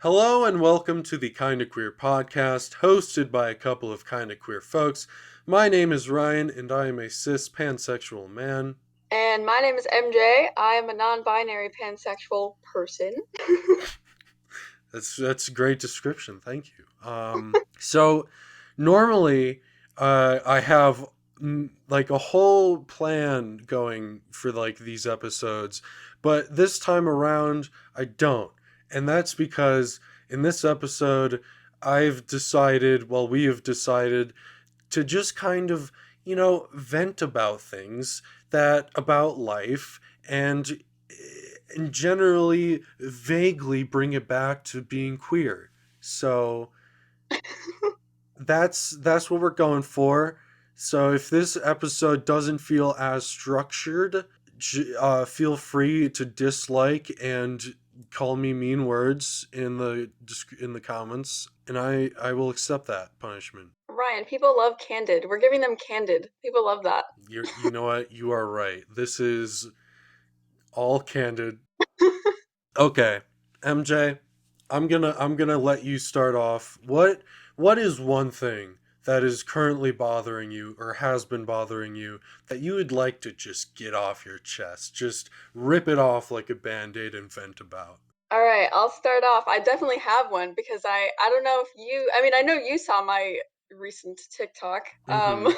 Hello and welcome to the Kinda Queer podcast, hosted by a couple of kinda queer folks. My name is Ryan, and I am a cis pansexual man. And my name is MJ. I am a non-binary pansexual person. That's a great description. Thank you. So normally, I have like a whole plan going for like these episodes, but this time around I don't, and that's because in this episode we have decided to just kind of vent about things that about life and generally vaguely bring it back to being queer. So that's what we're going for. So if this episode doesn't feel as structured, feel free to dislike and call me mean words in the comments, and I will accept that punishment. Ryan, people love candid. We're giving them candid. People love that. You know what? You are right. This is all candid. Okay, MJ, I'm gonna let you start off. What is one thing that is currently bothering you or has been bothering you that you would like to just get off your chest? Just rip it off like a band-aid and vent about. All right, I'll start off. I definitely have one because I don't know if I know you saw my recent TikTok. Mm-hmm.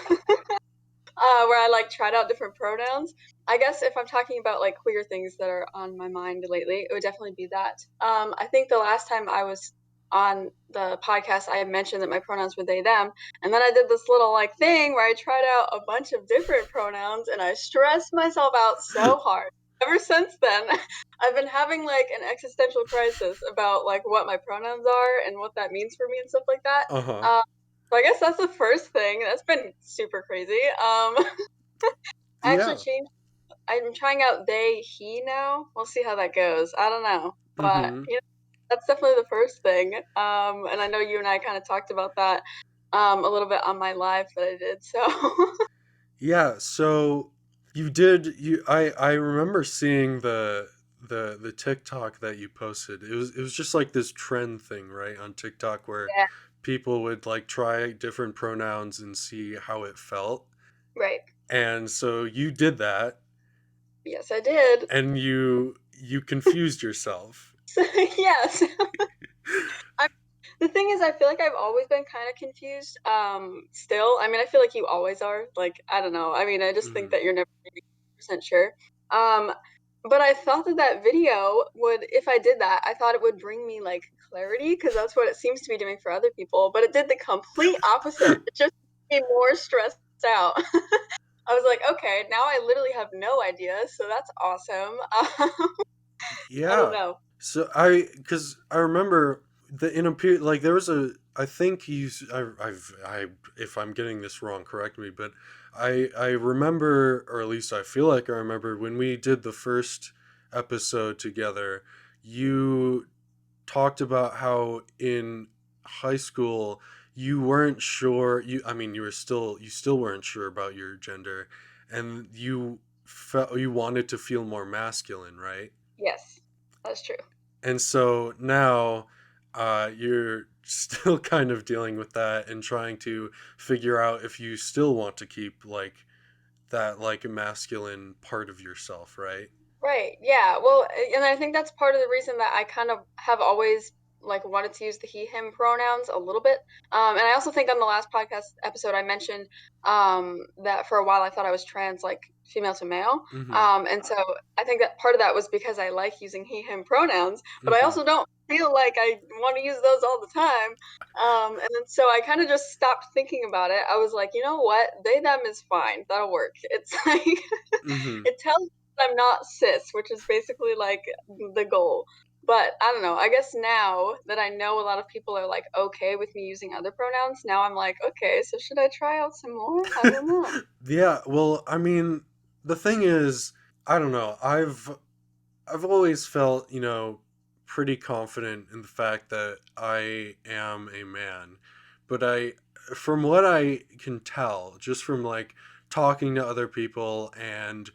Where I like tried out different pronouns. I guess if I'm talking about like queer things that are on my mind lately, it would definitely be that. I think the last time I was on the podcast, I had mentioned that my pronouns were they, them. And then I did this little like thing where I tried out a bunch of different pronouns and I stressed myself out so hard. Ever since then, I've been having like an existential crisis about like what my pronouns are and what that means for me and stuff like that. Uh-huh. Um, so I guess that's the first thing. That's been super crazy. I actually Yeah. changed. I'm trying out they, he now. We'll see how that goes. I don't know, but Mm-hmm. that's definitely the first thing. And I know you and I kind of talked about that a little bit on my live that I did. So Yeah, so I remember seeing the TikTok that you posted. It was just like this trend thing, right, on TikTok where yeah, people would like try different pronouns and see how it felt. right. And so you did that Yes, I did. and you confused yourself. So, yes. I, the thing is, I feel like I've always been kind of confused. Still, I mean, I feel like you always are. Like, I don't know. I mean, I just think Mhm. that you're never 100% sure. Um, but I thought that that video would, if I did that, I thought it would bring me like clarity because that's what it seems to be doing for other people. But it did the complete opposite. It just made me more stressed out. I was like, okay, now I literally have no idea. So that's awesome. I don't Yeah. know. So because I remember the in a period like there was a I think he's I if I'm getting this wrong, correct me, but I remember, or at least I feel like I remember when we did the first episode together, you talked about how in high school you weren't sure you still weren't sure about your gender, and you felt you wanted to feel more masculine, right? Yes, that's true. And so now you're still kind of dealing with that and trying to figure out if you still want to keep like that like masculine part of yourself, right? Right. Yeah. Well, and I think that's part of the reason that I kind of have always like wanted to use the he him pronouns a little bit. And I also think on the last podcast episode I mentioned that for a while I thought I was trans, like female to male. Mm-hmm. And so I think that part of that was because I like using he him pronouns, but I Mm-hmm. also don't feel like I want to use those all the time. And then so I kind of just stopped thinking about it. I was like, you know what? They them is fine. That'll work. It's like Mm-hmm. it tells I'm not cis, which is basically like the goal. But I don't know. I guess now that I know a lot of people are like okay with me using other pronouns, now I'm like, okay, so should I try out some more? I don't know. Yeah, well, I mean, the thing is, I don't know. I've always felt, pretty confident in the fact that I am a man. But from what I can tell, just from like talking to other people and,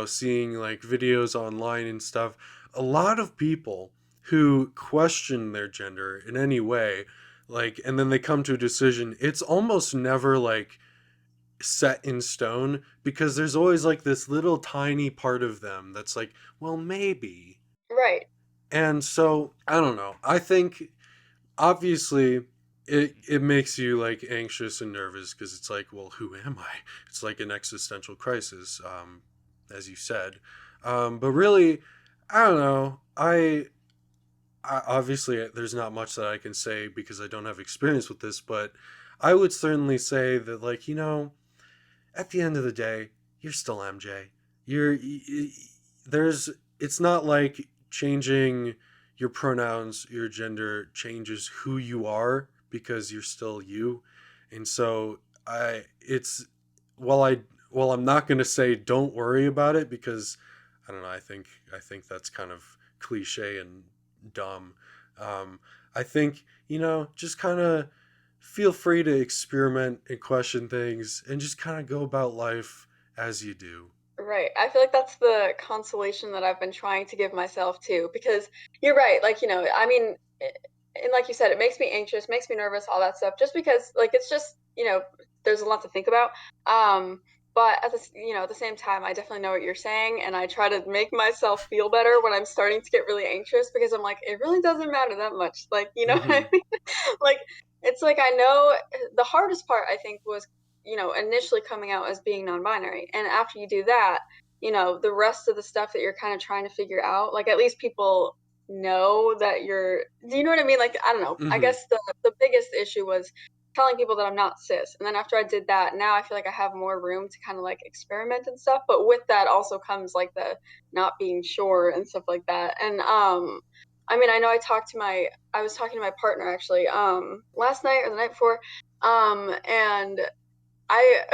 seeing like videos online and stuff, a lot of people who question their gender in any way, like, and then they come to a decision, it's almost never like set in stone, because there's always like this little tiny part of them that's like, well, maybe. Right. And so I don't know. I think obviously it makes you like anxious and nervous, because it's like, well, who am I? It's like an existential crisis, as you said. But really, I don't know. I obviously there's not much that I can say because I don't have experience with this, but I would certainly say that, like, at the end of the day, you're still MJ. There's it's not like changing your pronouns, your gender changes who you are, because you're still you. And so I it's while I while I'm not going to say don't worry about it, because I don't know, I think that's kind of cliche and dumb. Um, I think, just kind of feel free to experiment and question things and just kind of go about life as you do. Right. I feel like that's the consolation that I've been trying to give myself too, because you're right. Like, I mean, and like you said, it makes me anxious, makes me nervous, all that stuff, just because, like, it's just, there's a lot to think about. Um, but at the same time, I definitely know what you're saying, and I try to make myself feel better when I'm starting to get really anxious, because I'm like, it really doesn't matter that much. Like, you know what Mm-hmm. I mean? Like, it's like I know the hardest part, I think, was initially coming out as being non-binary. And after you do that, the rest of the stuff that you're kind of trying to figure out, like at least people know that do you know what I mean? Like, I don't know. I Mm-hmm. guess the biggest issue was telling people that I'm not cis. And then after I did that, now I feel like I have more room to kind of like experiment and stuff. But with that also comes like the not being sure and stuff like that. And I mean, I know I was talking to my partner actually last night or the night before, and I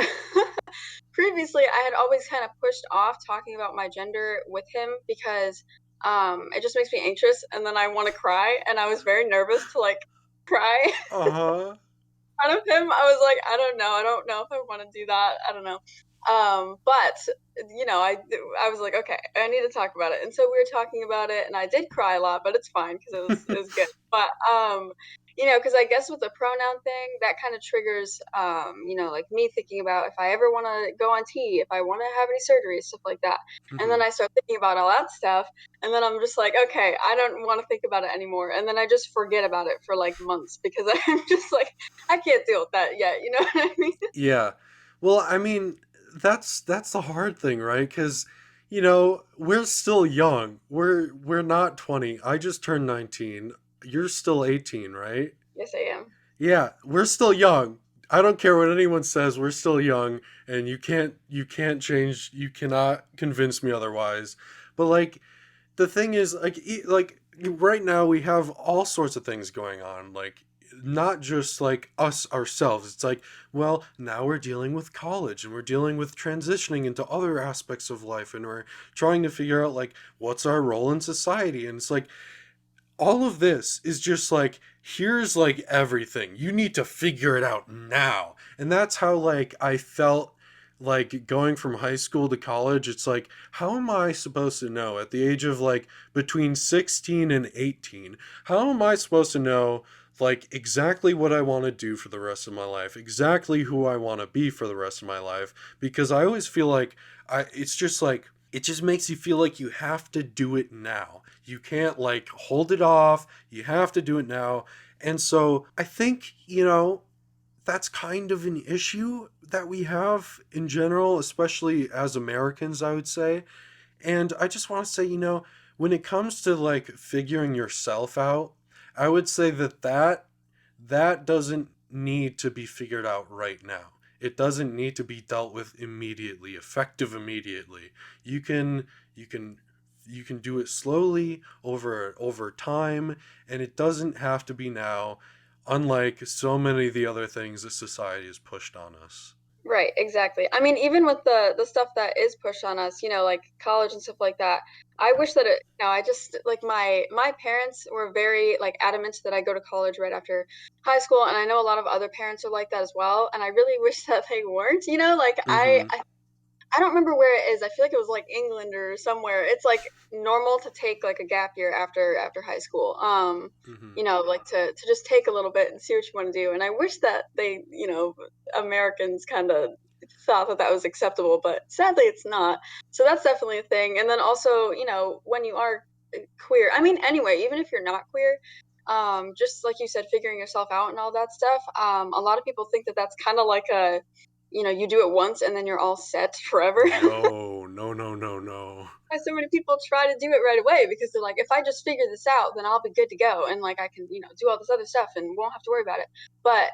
previously I had always kind of pushed off talking about my gender with him because it just makes me anxious, and then I want to cry, and I was very nervous to like cry Uh-huh. front of him. I was like, I don't know if I want to do that. I don't know. But I was like, okay, I need to talk about it. And so we were talking about it, and I did cry a lot, but it's fine because it was good. But because I guess with the pronoun thing, that kind of triggers like me thinking about if I ever want to go on T, if I want to have any surgery, stuff like that. And Mm-hmm. then I start thinking about all that stuff, and then I'm just like, okay, I don't want to think about it anymore. And then I just forget about it for like months because I'm just like, I can't deal with that yet. You know what I mean? Yeah. Well, I mean, that's the hard thing, right? Because we're still young. We're not 20. I just turned 19. You're still 18, right? Yes, I am. Yeah, we're still young. I don't care what anyone says. We're still young, and you can't change. You cannot convince me otherwise. But like, the thing is, like, like right now we have all sorts of things going on, like not just like us ourselves. It's like, well, now we're dealing with college, and we're dealing with transitioning into other aspects of life, and we're trying to figure out like what's our role in society. And it's like all of this is just like, here's like everything you need to figure it out now. And that's how like I felt, like going from high school to college. It's like, how am I supposed to know at the age of like between 16 and 18, how am I supposed to know like exactly what I want to do for the rest of my life, exactly who I want to be for the rest of my life? Because I always feel like it's just like, it just makes you feel like you have to do it now. You can't like hold it off. You have to do it now. And so I think, that's kind of an issue that we have in general, especially as Americans, I would say. And I just want to say, when it comes to like figuring yourself out, I would say that doesn't need to be figured out right now. It doesn't need to be dealt with immediately, effective immediately. You can you can you can do it slowly over time, and it doesn't have to be now, unlike so many of the other things that society has pushed on us. Right, exactly. I mean, even with the stuff that is pushed on us, like college and stuff like that, I wish that I just like my parents were very like adamant that I go to college right after high school, and I know a lot of other parents are like that as well, and I really wish that they weren't, like Mhm. I don't remember where it is. I feel like it was like England or somewhere. It's like normal to take like a gap year after high school. Hmm. Like to just take a little bit and see what you want to do. And I wish that they, Americans kind of thought that that was acceptable, but sadly it's not. So that's definitely a thing. And then also, when you are queer, I mean, anyway, even if you're not queer, just like you said, figuring yourself out and all that stuff. A lot of people think that that's kind of like you do it once and then you're all set forever. No, no, no, no, no. So many people try to do it right away because they're like, if I just figure this out, then I'll be good to go. And like, I can, do all this other stuff and won't have to worry about it. But,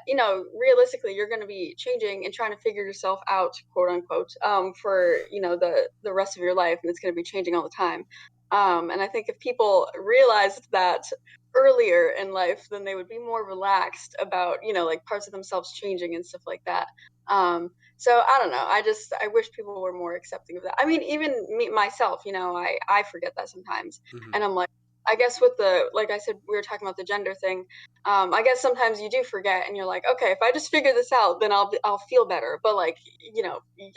realistically, you're going to be changing and trying to figure yourself out, quote unquote, for, the rest of your life. And it's going to be changing all the time. And I think if people realized that earlier in life, then they would be more relaxed about, like parts of themselves changing and stuff like that. So I don't know. I wish people were more accepting of that. I mean, even me myself, I forget that sometimes, Hmm. and I'm like, I guess with the like I said, we were talking about the gender thing. I guess sometimes you do forget, and you're like, okay, if I just figure this out, then I'll feel better. But like,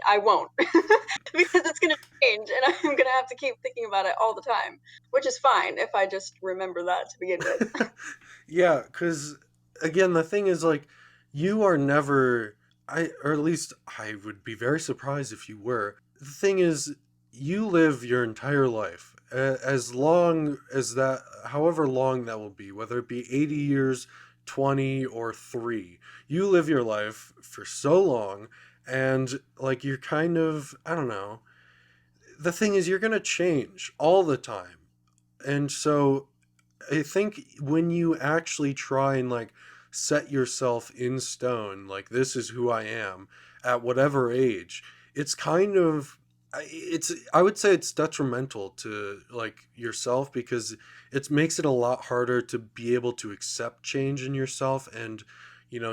I won't because it's gonna change, and I'm gonna have to keep thinking about it all the time, which is fine if I just remember that to begin with. Yeah, because again, the thing is like, you are never, or at least I would be very surprised if you were. The thing is, you live your entire life, as long as that, however long that will be, whether it be 80 years, 20, or 3. You live your life for so long, and like, you're kind of, I don't know. The thing is, you're going to change all the time. And so I think when you actually try and like set yourself in stone, like this is who I am at whatever age, it's kind of I would say it's detrimental to like yourself because it makes it a lot harder to be able to accept change in yourself and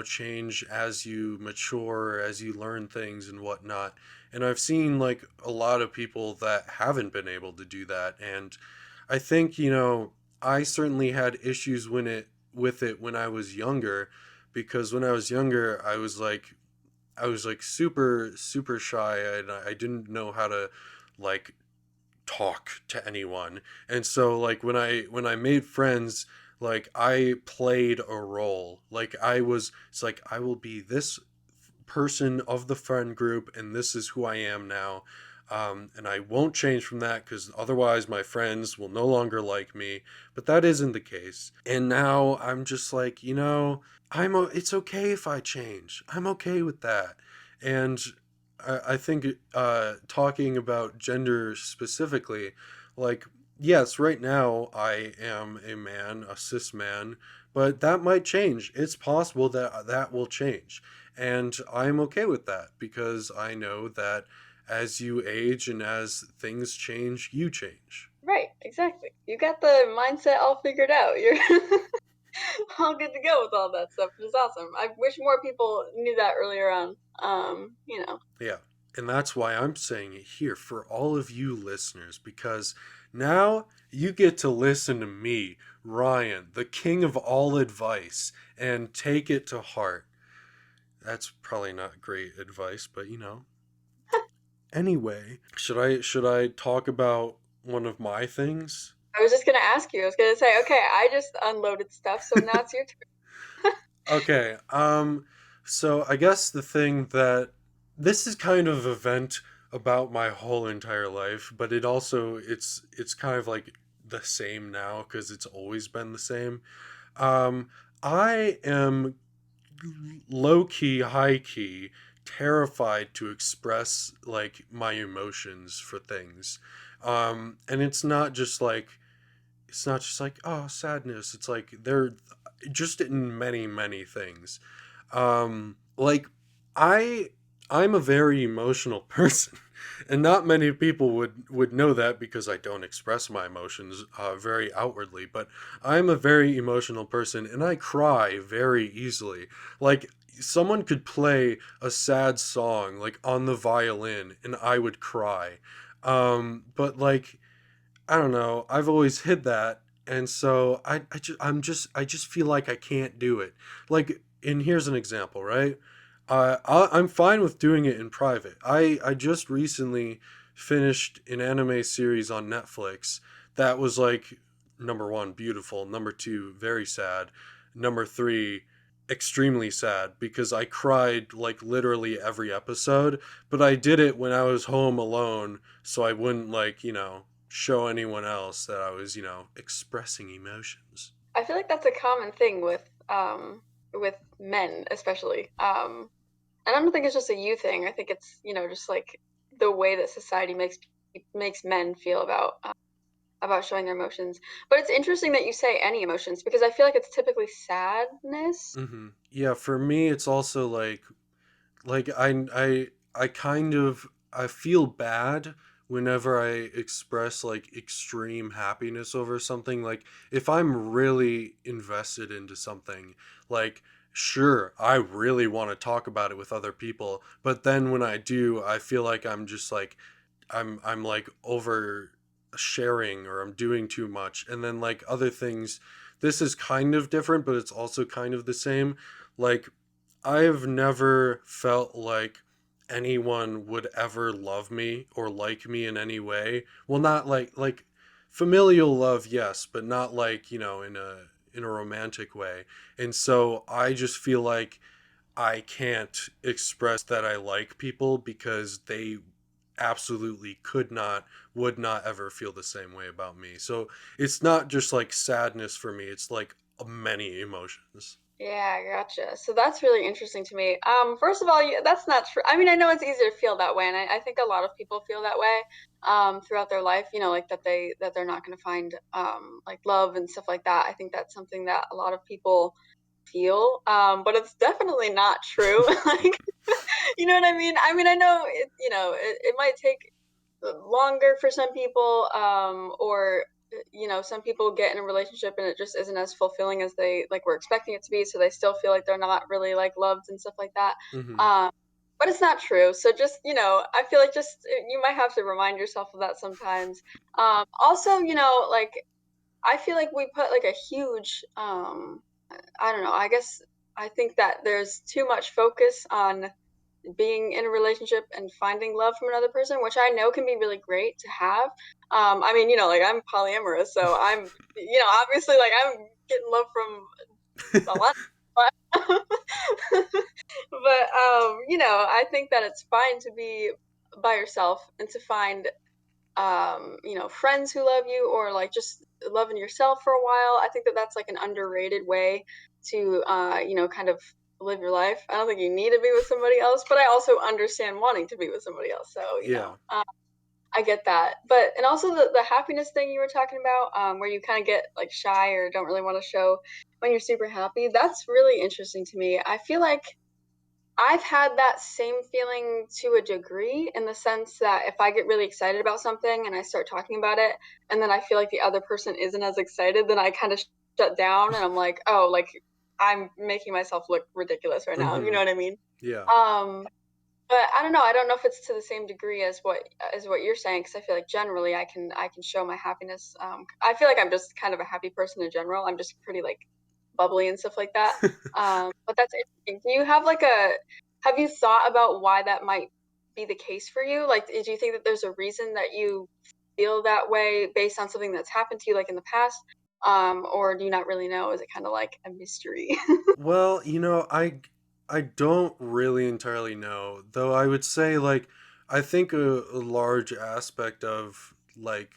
change as you mature, as you learn things and whatnot. And I've seen like a lot of people that haven't been able to do that. And I think, I certainly had issues with it when I was younger, because when I was younger, I was like super super shy, and I didn't know how to like talk to anyone. And so like when I made friends, like I played a role. Like it's like I will be this person of the friend group, and this is who I am now. And I won't change from that because otherwise my friends will no longer like me. But that isn't the case. And now I'm just like, it's okay if I change. I'm okay with that. And I think talking about gender specifically, like, yes, right now I am a man, a cis man, but that might change. It's possible that that will change. And I'm okay with that because I know that as you age and as things change, you change. Right, exactly. You got the mindset all figured out. You're all good to go with all that stuff, which is awesome. I wish more people knew that earlier on. Yeah. And that's why I'm saying it here for all of you listeners, because now you get to listen to me, Ryan, the king of all advice, and take it to heart. That's probably not great advice, but Anyway, should I talk about one of my things? I was just gonna ask you. I was gonna say, okay, I just unloaded stuff, so now it's your turn. Okay. So I guess the thing that this is kind of a vent about my whole entire life, but it's kind of like the same now because it's always been the same. I am low key, high key terrified to express like my emotions for things. And it's not just like, oh, sadness. It's like they're just in many many things. Like I I'm a very emotional person, and not many people would know that because I don't express my emotions very outwardly. But I'm a very emotional person, and I cry very easily. Like someone could play a sad song like on the violin, and I would cry. But like I don't know. I've always hid that, and so I just feel like I can't do it. Like, and here's an example, right? I'm fine with doing it in private. I just recently finished an anime series on Netflix that was like number one, beautiful, number two, very sad, number three, extremely sad because I cried like literally every episode, but I did it when I was home alone so I wouldn't like, show anyone else that I was, expressing emotions. I feel like that's a common thing with men, especially. And I don't think it's just a you thing. I think it's just like the way that society makes men feel about showing their emotions. But it's interesting that you say any emotions because I feel like it's typically sadness. Yeah, for me it's also like I kind of I feel bad whenever I express like extreme happiness over something. Like if I'm really invested into something, like sure, I really want to talk about it with other people, but then when I do, I feel like I'm just like I'm like over sharing or I'm doing too much. And then like other things, this is kind of different, but it's also kind of the same. Like I've never felt like anyone would ever love me or like me in any way. Well, not like familial love, yes, but not like, in a romantic way. And so I just feel like I can't express that I like people because they absolutely could not, would not ever feel the same way about me. So it's not just like sadness for me, it's like many emotions. Yeah, gotcha. So that's really interesting to me. First of all, that's not true. I mean, I know it's easy to feel that way, and I think a lot of people feel that way throughout their life. Like that they're not going to find like love and stuff like that. I think that's something that a lot of people feel, but it's definitely not true. Like, you know what I mean? I mean, I know it might take longer for some people, or some people get in a relationship and it just isn't as fulfilling as they like were expecting it to be, so they still feel like they're not really like loved and stuff like that. Hmm. Um, but it's not true. So just I feel like just you might have to remind yourself of that sometimes. Also, like I feel like we put like a huge I don't know. I guess I think that there's too much focus on being in a relationship and finding love from another person, which I know can be really great to have. I mean, like I'm polyamorous, so I'm, obviously, like I'm getting love from a lot, but, I think that it's fine to be by yourself and to find friends who love you or like just loving yourself for a while. I think that that's like an underrated way to, kind of live your life. I don't think you need to be with somebody else, but I also understand wanting to be with somebody else. So, Yeah. I get that. But, and also the happiness thing you were talking about, where you kind of get like shy or don't really want to show when you're super happy. That's really interesting to me. I feel like I've had that same feeling to a degree in the sense that if I get really excited about something and I start talking about it, and then I feel like the other person isn't as excited, then I kind of shut down and I'm like, oh, like I'm making myself look ridiculous right now. You Hmm. know what I mean? Yeah. Um, but I don't know. I don't know if it's to the same degree as what you're saying, because I feel like generally I can show my happiness. I feel like I'm just kind of a happy person in general. I'm just pretty like bubbly and stuff like that. But that's interesting. Do you have like a have you thought about why that might be the case for you? Like, do you think that there's a reason that you feel that way based on something that's happened to you, like in the past? Or do you not really know? Is it kind of like a mystery? Well, I don't really entirely know, though I would say like I think a large aspect of like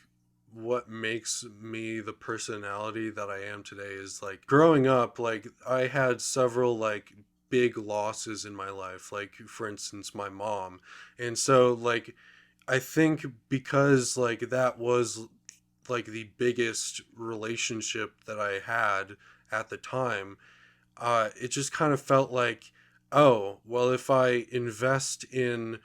what makes me the personality that I am today is like growing up, like I had several like big losses in my life, like for instance my mom. And so like I think because like that was like the biggest relationship that I had at the time, it just kind of felt like, oh, well, if I invest in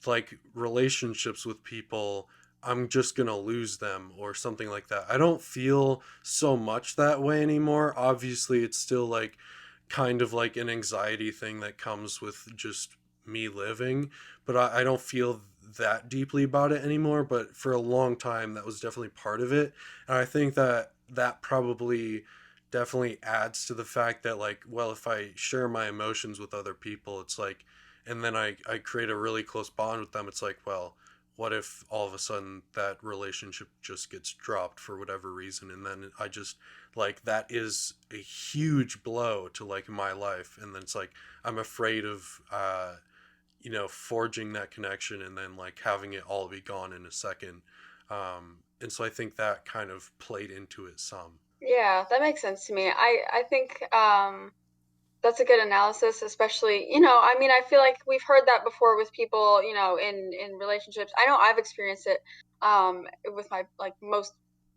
like relationships with people, I'm just gonna lose them or something like that. I don't feel so much that way anymore. Obviously, it's still like kind of like an anxiety thing that comes with just me living, but I don't feel that deeply about it anymore. But for a long time, that was definitely part of it. And I think that that probably definitely adds to the fact that, like, well, if I share my emotions with other people, it's like, and then I create a really close bond with them, it's like, well, what if all of a sudden that relationship just gets dropped for whatever reason, and then I just, like, that is a huge blow to, like, my life, and then it's like I'm afraid of forging that connection and then, like, having it all be gone in a second. And so I think that kind of played into it some. Yeah, that makes sense to me. I think that's a good analysis, especially, I mean, I feel like we've heard that before with people, in relationships. I know I've experienced it with my like most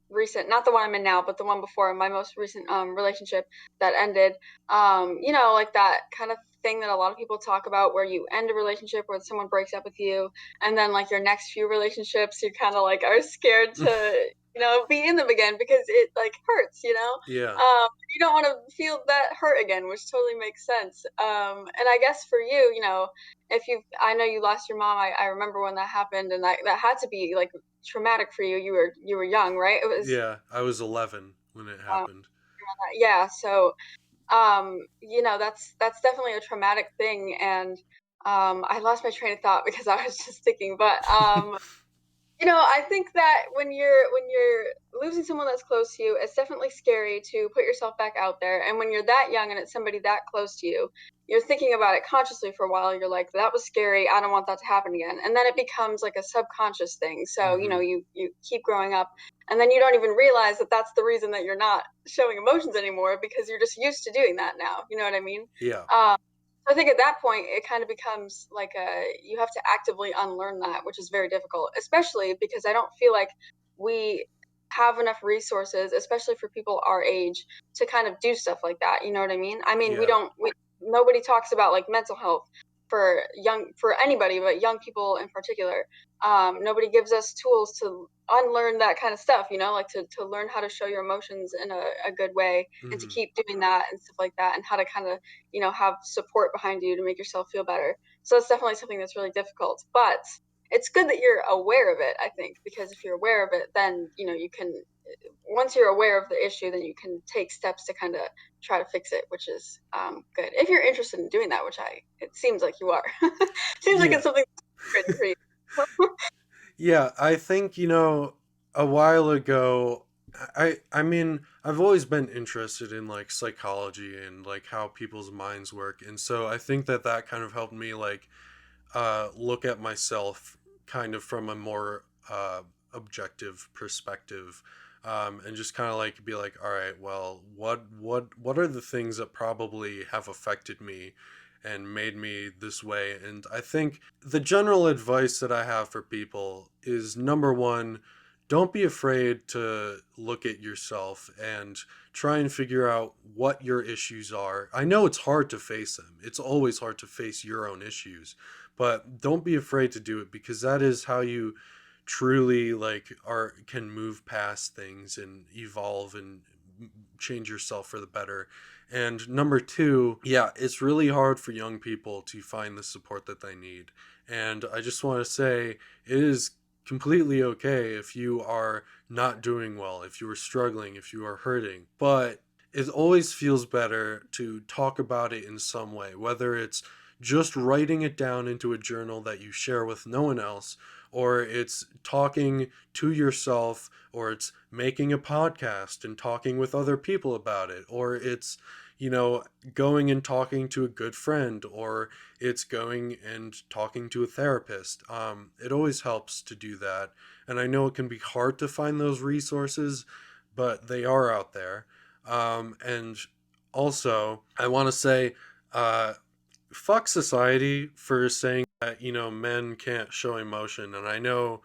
recent, not the one I'm in now, but the one before, my most recent relationship that ended. Like that kind of thing that a lot of people talk about where you end a relationship where someone breaks up with you, and then like your next few relationships, you kind of like are scared to, be in them again because it like hurts, Yeah. you don't want to feel that hurt again, which totally makes sense. And I guess for you, I know you lost your mom. I remember when that happened, and that had to be like traumatic for you. You were young, right? It was, Yeah, I was 11 when it um, happened. yeah. So, that's definitely a traumatic thing. And I lost my train of thought because I was just thinking, but I think that when you're losing someone that's close to you, it's definitely scary to put yourself back out there. And when you're that young and it's somebody that close to you, you're thinking about it consciously for a while. You're like, that was scary. I don't want that to happen again. And then it becomes like a subconscious thing. So, Hmm. you keep growing up, and then you don't even realize that that's the reason that you're not showing emotions anymore because you're just used to doing that now. You know what I mean? Yeah. Um, I think at that point it kind of becomes like you have to actively unlearn that, which is very difficult, especially because I don't feel like we have enough resources, especially for people our age, to kind of do stuff like that. You know what I mean? I mean, we Yeah. don't we nobody talks about like mental health for anybody, but young people in particular. Nobody gives us tools to unlearn that kind of stuff, like to learn how to show your emotions in a good way and to Hmm. keep doing that and stuff like that, and how to kind of have support behind you to make yourself feel better. So it's definitely something that's really difficult, but it's good that you're aware of it, I think, because if you're aware of it, then you can, once you're aware of the issue, then you can take steps to kind of try to fix it, which is good if you're interested in doing that, which it seems like you are. Seems like Yeah. it's something that's good for you. Yeah, I think, a while ago, I mean, I've always been interested in, like, psychology and, like, how people's minds work. And so I think that that kind of helped me, like, look at myself kind of from a more objective perspective, and just kind of like be like, all right, well, what are the things that probably have affected me and made me this way? And I think the general advice that I have for people is, number one, don't be afraid to look at yourself and try and figure out what your issues are. I know it's hard to face them. It's always hard to face your own issues, but don't be afraid to do it, because that is how you truly, like, are can move past things and evolve and change yourself for the better. And number two, yeah, it's really hard for young people to find the support that they need. And I just want to say, it is completely okay if you are not doing well, if you are struggling, if you are hurting, but it always feels better to talk about it in some way, whether it's just writing it down into a journal that you share with no one else, or it's talking to yourself, or it's making a podcast and talking with other people about it, or it's, going and talking to a good friend, or it's going and talking to a therapist. It always helps to do that. And I know it can be hard to find those resources, but they are out there. And also, I want to say, uh, fuck society for saying that, men can't show emotion. And I know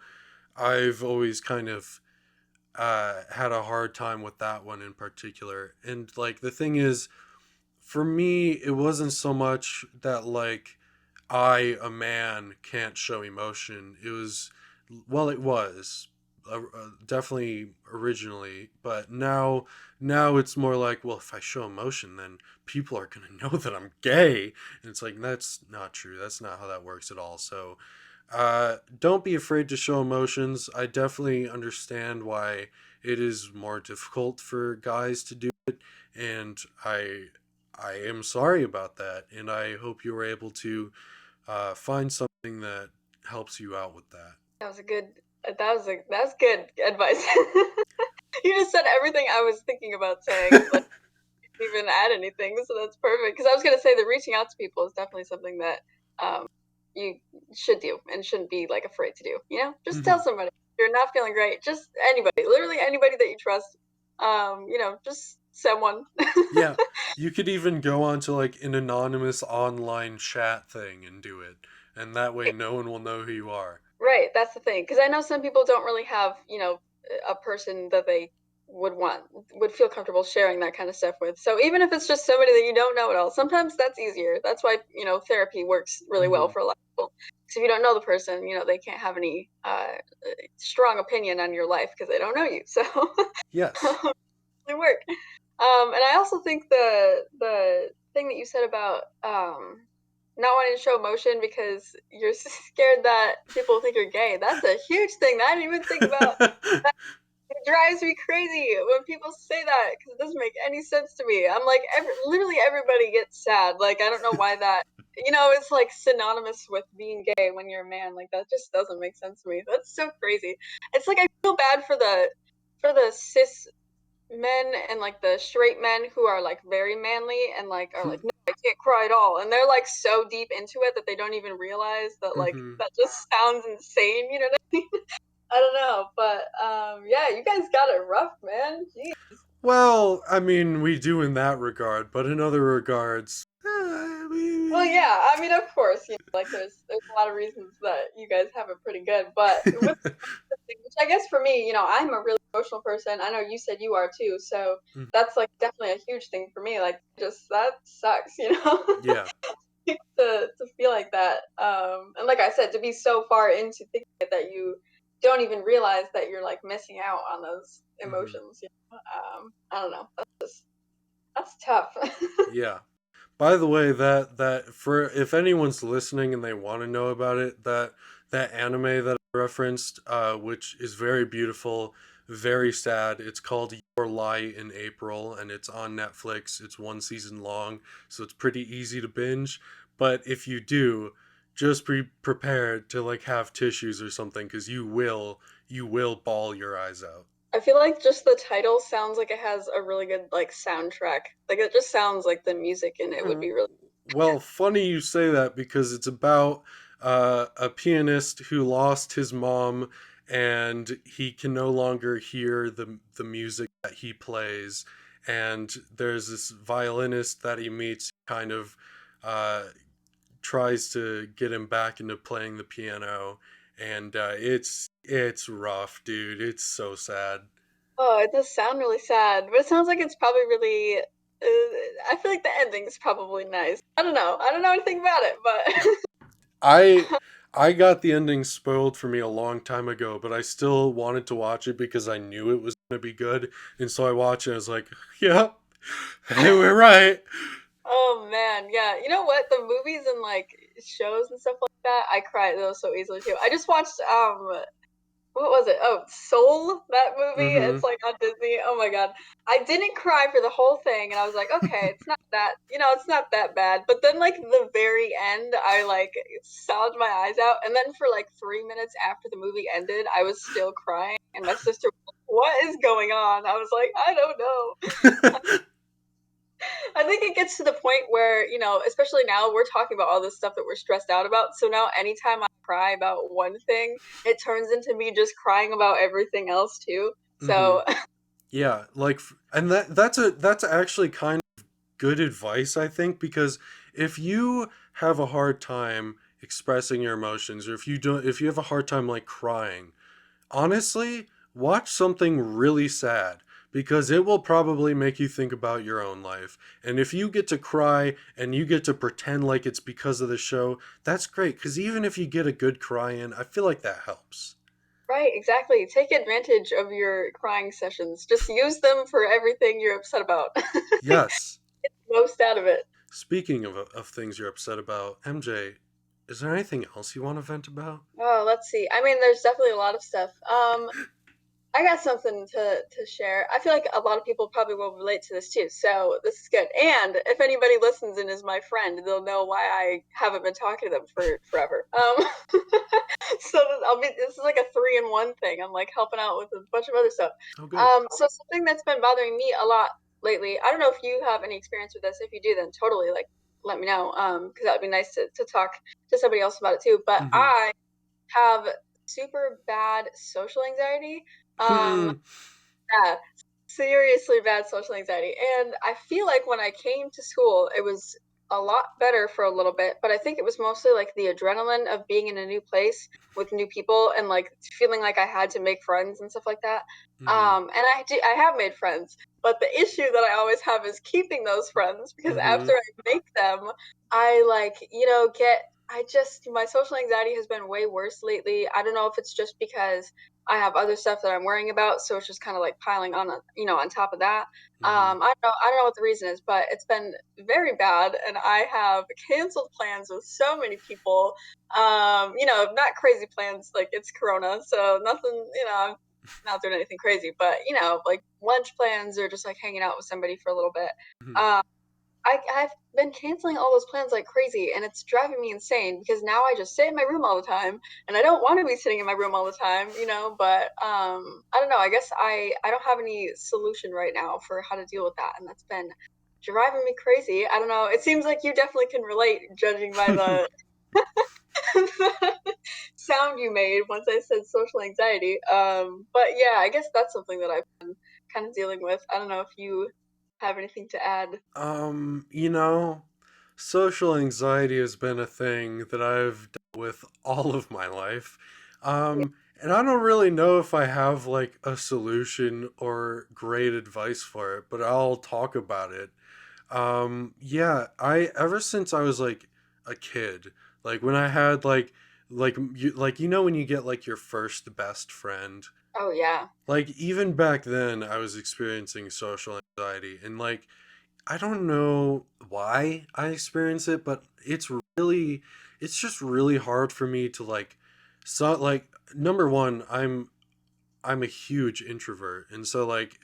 I've always kind of had a hard time with that one in particular. And, like, the thing is, for me, it wasn't so much that, like, a man can't show emotion. It was, well, it was definitely originally, but now it's more like, well, if I show emotion, then people are gonna know that I'm gay, and it's like, that's not true. That's not how that works at all. So, don't be afraid to show emotions. I definitely understand why it is more difficult for guys to do it, and I am sorry about that, and I hope you were able to find something that helps you out with that. That was a good. That's good advice. You just said everything I was thinking about saying. Like, didn't even add anything, so that's perfect. Because I was gonna say that reaching out to people is definitely something that um, you should do and shouldn't be like afraid to do. You know, just tell Hmm. somebody if you're not feeling great. Just anybody, literally anybody that you trust. You know, just someone. Yeah, you could even go onto like an anonymous online chat thing and do it, and that way no one will know who you are. Right, that's the thing. Because I know some people don't really have, you know, a person that they would feel comfortable sharing that kind of stuff with. So even if it's just somebody that you don't know at all, sometimes that's easier. That's why, you know, therapy works really well Hmm. for a lot of people. Because if you don't know the person, you know, they can't have any strong opinion on your life because they don't know you. So Yes. it work. And I also think the thing that you said about not wanting to show emotion because you're scared that people think you're gay. That's a huge thing that I didn't even think about. That it drives me crazy when people say that because it doesn't make any sense to me. I'm like, literally everybody gets sad. Like I don't know why that. You know, it's like synonymous with being gay when you're a man. Like that just doesn't make sense to me. That's so crazy. It's like I feel bad for the cis men and like the straight men who are like very manly and like are like, no, I can't cry at all, and they're like so deep into it that they don't even realize that like Hmm. that just sounds insane. You know what I mean? I don't know, but yeah, you guys got it rough, man. Jeez. Well, I mean, we do in that regard, but in other regards, Well, yeah, I mean, of course, you know, like there's a lot of reasons that you guys have it pretty good, but with which I guess for me, you know, I'm a really emotional person. I know you said you are too, so that's like definitely a huge thing for me. Like, just that sucks, you know, yeah. to feel like that. And like I said, to be so far into thinking it that you don't even realize that you're like missing out on those Hmm. emotions. You know? I don't know. That's tough. Yeah. By the way, that for if anyone's listening and they want to know about it, that anime that I referenced, which is very beautiful, very sad. It's called Your Lie in April, and it's on Netflix. It's one season long, so it's pretty easy to binge. But if you do, just be prepared to like have tissues or something, because you will bawl your eyes out. I feel like just the title sounds like it has a really good like soundtrack. Like it just sounds like the music in it would be really. Well, funny you say that because it's about a pianist who lost his mom and he can no longer hear the music that he plays. And there's this violinist that he meets, kind of uh, tries to get him back into playing the piano, and it's rough, dude. It's so sad. Oh, it does sound really sad, but it sounds like it's probably really. I feel like the ending's probably nice. I don't know. I don't know anything about it, but I I got the ending spoiled for me a long time ago, but I still wanted to watch it because I knew it was gonna be good, and so I watched it. And I was like, "Yeah, hey, we're right." oh man, yeah. You know what? The movies and like shows and stuff like that, I cry at those so easily too. I just watched what was it? Oh, Soul, that movie. Mm-hmm. It's like on Disney. Oh my god. I didn't cry for the whole thing and I was like, okay, it's not that, you know, it's not that bad. But then like the very end, I like sobbed my eyes out and then for like 3 minutes after the movie ended, I was still crying and my sister was like, what is going on? I was like, I don't know. I think it gets to the point where, you know, especially now we're talking about all this stuff that we're stressed out about. So now anytime I cry about one thing, it turns into me just crying about everything else too. Mm-hmm. So Yeah, like, and that's actually kind of good advice, I think, because if you have a hard time expressing your emotions, or if you have a hard time like crying, honestly, watch something really sad because it will probably make you think about your own life. And if you get to cry and you get to pretend like it's because of the show, that's great because even if you get a good cry in, I feel like that helps. right, exactly. Take advantage of your crying sessions. Just use them for everything you're upset about. Yes. Most out of it. Speaking of things you're upset about, MJ, is there anything else you want to vent about? Oh, let's see. I mean, there's definitely a lot of stuff. I got something to share. I feel like a lot of people probably will relate to this too, so this is good. And if anybody listens and is my friend, they'll know why I haven't been talking to them for forever. So this is like a three in one thing. I'm like helping out with a bunch of other stuff. Oh, good. So something that's been bothering me a lot lately. I don't know if you have any experience with this. If you do, then totally like let me know. Because that would be nice to talk to somebody else about it too. But Mm-hmm. I have super bad social anxiety. Um, Hmm. yeah, seriously bad social anxiety. And I feel like when I came to school, it was a lot better for a little bit, but I think it was mostly like the adrenaline of being in a new place with new people and like feeling like I had to make friends and stuff like that. Mm-hmm. And I have made friends, but the issue that I always have is keeping those friends because Mm-hmm. after I make them, I like, get I just my social anxiety has been way worse lately. I don't know if it's just because I have other stuff that I'm worrying about, so it's just kind of like piling on, on top of that. Mm-hmm. I don't know what the reason is, but it's been very bad, and I have canceled plans with so many people. Not crazy plans, like it's Corona, so nothing, I'm not doing anything crazy, but like lunch plans or just like hanging out with somebody for a little bit. Mm-hmm. Um, I've been canceling all those plans like crazy, and it's driving me insane because now I just sit in my room all the time, and I don't want to be sitting in my room all the time, But I don't know. I guess I don't have any solution right now for how to deal with that, and that's been driving me crazy. I don't know. It seems like you definitely can relate, judging by the sound you made once I said social anxiety. But yeah, I guess that's something that I've been kind of dealing with. I don't know if you have anything to add. You know, social anxiety has been a thing that I've dealt with all of my life. Yeah. And I don't really know if I have like a solution or great advice for it, but I'll talk about it. Yeah, I ever since I was like a kid, like when I had like when you get like your first best friend, Oh yeah. like even back then I was experiencing social anxiety and like I don't know why I experience it, but it's just really hard for me to like number one, I'm a huge introvert. And so like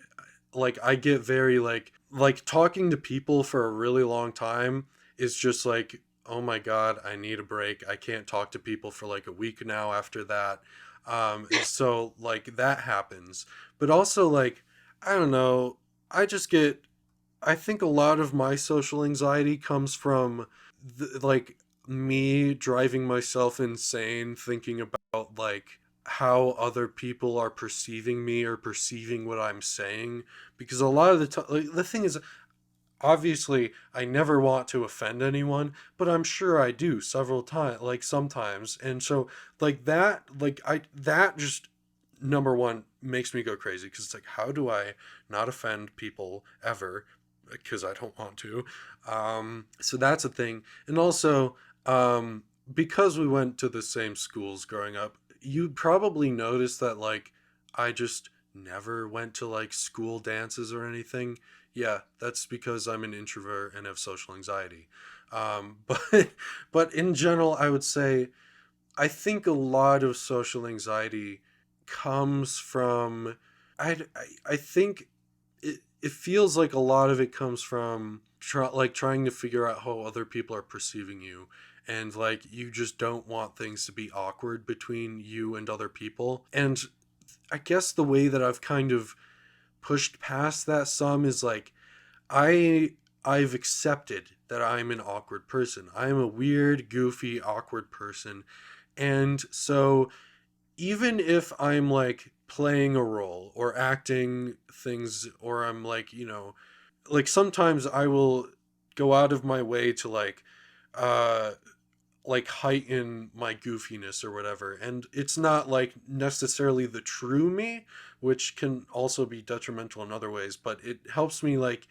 I get very like talking to people for a really long time is just like, oh my god, I need a break. I can't talk to people for like a week now after that. And so like that happens. But also like I don't know, I just get I think a lot of my social anxiety comes from like me driving myself insane thinking about like how other people are perceiving me or perceiving what I'm saying because a lot of the time like, the thing is obviously I never want to offend anyone but I'm sure I do several times like sometimes and so like that like I that just number one makes me go crazy because it's like how do I not offend people ever because I don't want to. So that's a thing. And also, because we went to the same schools growing up, you probably noticed that, like, I just never went to, like, school dances or anything. Yeah, that's because I'm an introvert and have social anxiety. But in general, I would say I think a lot of social anxiety comes from I think it feels like a lot of it comes from like trying to figure out how other people are perceiving you and like you just don't want things to be awkward between you and other people. And I guess the way that I've kind of pushed past that some is like I I've accepted that I'm an awkward person. I'm a weird, goofy, awkward person. And so even if I'm like playing a role or acting things or I'm like sometimes I will go out of my way to uh like heighten my goofiness or whatever. And it's not like necessarily the true me, which can also be detrimental in other ways, but it helps me like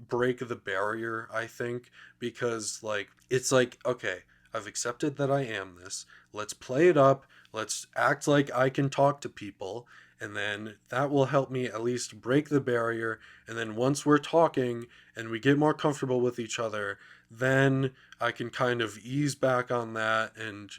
break the barrier, I think, because like it's like, okay, I've accepted that I am this. Let's play it up. Let's act like I can talk to people. And then that will help me at least break the barrier. And then once we're talking and we get more comfortable with each other, then I can kind of ease back on that and,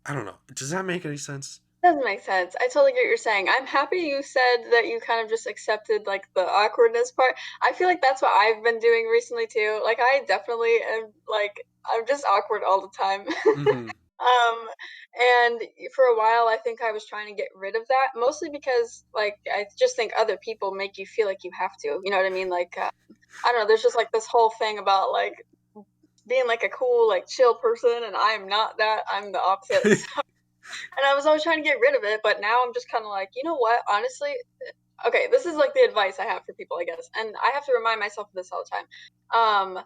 I don't know. Does that make any sense? Doesn't make sense. I totally get what you're saying. I'm happy you said that you kind of just accepted like the awkwardness part. I feel like that's what I've been doing recently too. Like I definitely am like I'm just awkward all the time. Mm-hmm. And for a while I think I was trying to get rid of that, mostly because like I just think other people make you feel like you have to. You know what I mean? Like I don't know, there's just like this whole thing about like being like a cool like chill person and I'm not that. I'm the opposite. And I was always trying to get rid of it, but now I'm just kind of like, you know what? Honestly, okay, this is like the advice I have for people, I guess, and I have to remind myself of this all the time.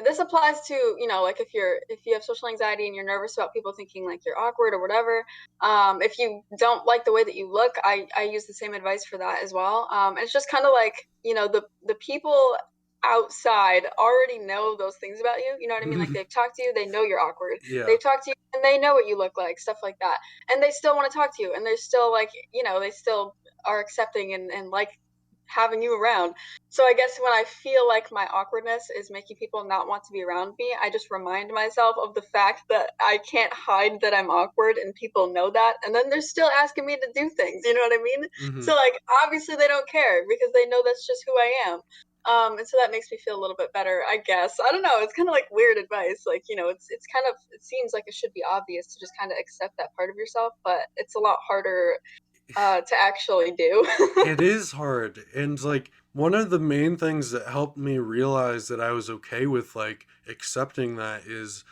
This applies to, you know, like if you have social anxiety and you're nervous about people thinking like you're awkward or whatever. If you don't like the way that you look, I use the same advice for that as well. And it's just kind of like, you know, the people outside already know those things about you. You know what I mean? Like they've talked to you, they know you're awkward. Yeah. They've talked to you and they know what you look like, stuff like that. And they still want to talk to you and they're still like, you know, they still are accepting and like having you around. So I guess when I feel like my awkwardness is making people not want to be around me, I just remind myself of the fact that I can't hide that I'm awkward and people know that. And then they're still asking me to do things, you know what I mean? Mm-hmm. So like obviously they don't care because they know that's just who I am. And so that makes me feel a little bit better, I guess. I don't know. It's kind of like weird advice. Like, you know, it's kind of, it seems like it should be obvious to just kind of accept that part of yourself, but it's a lot harder to actually do. It is hard. And like one of the main things that helped me realize that I was okay with like accepting that is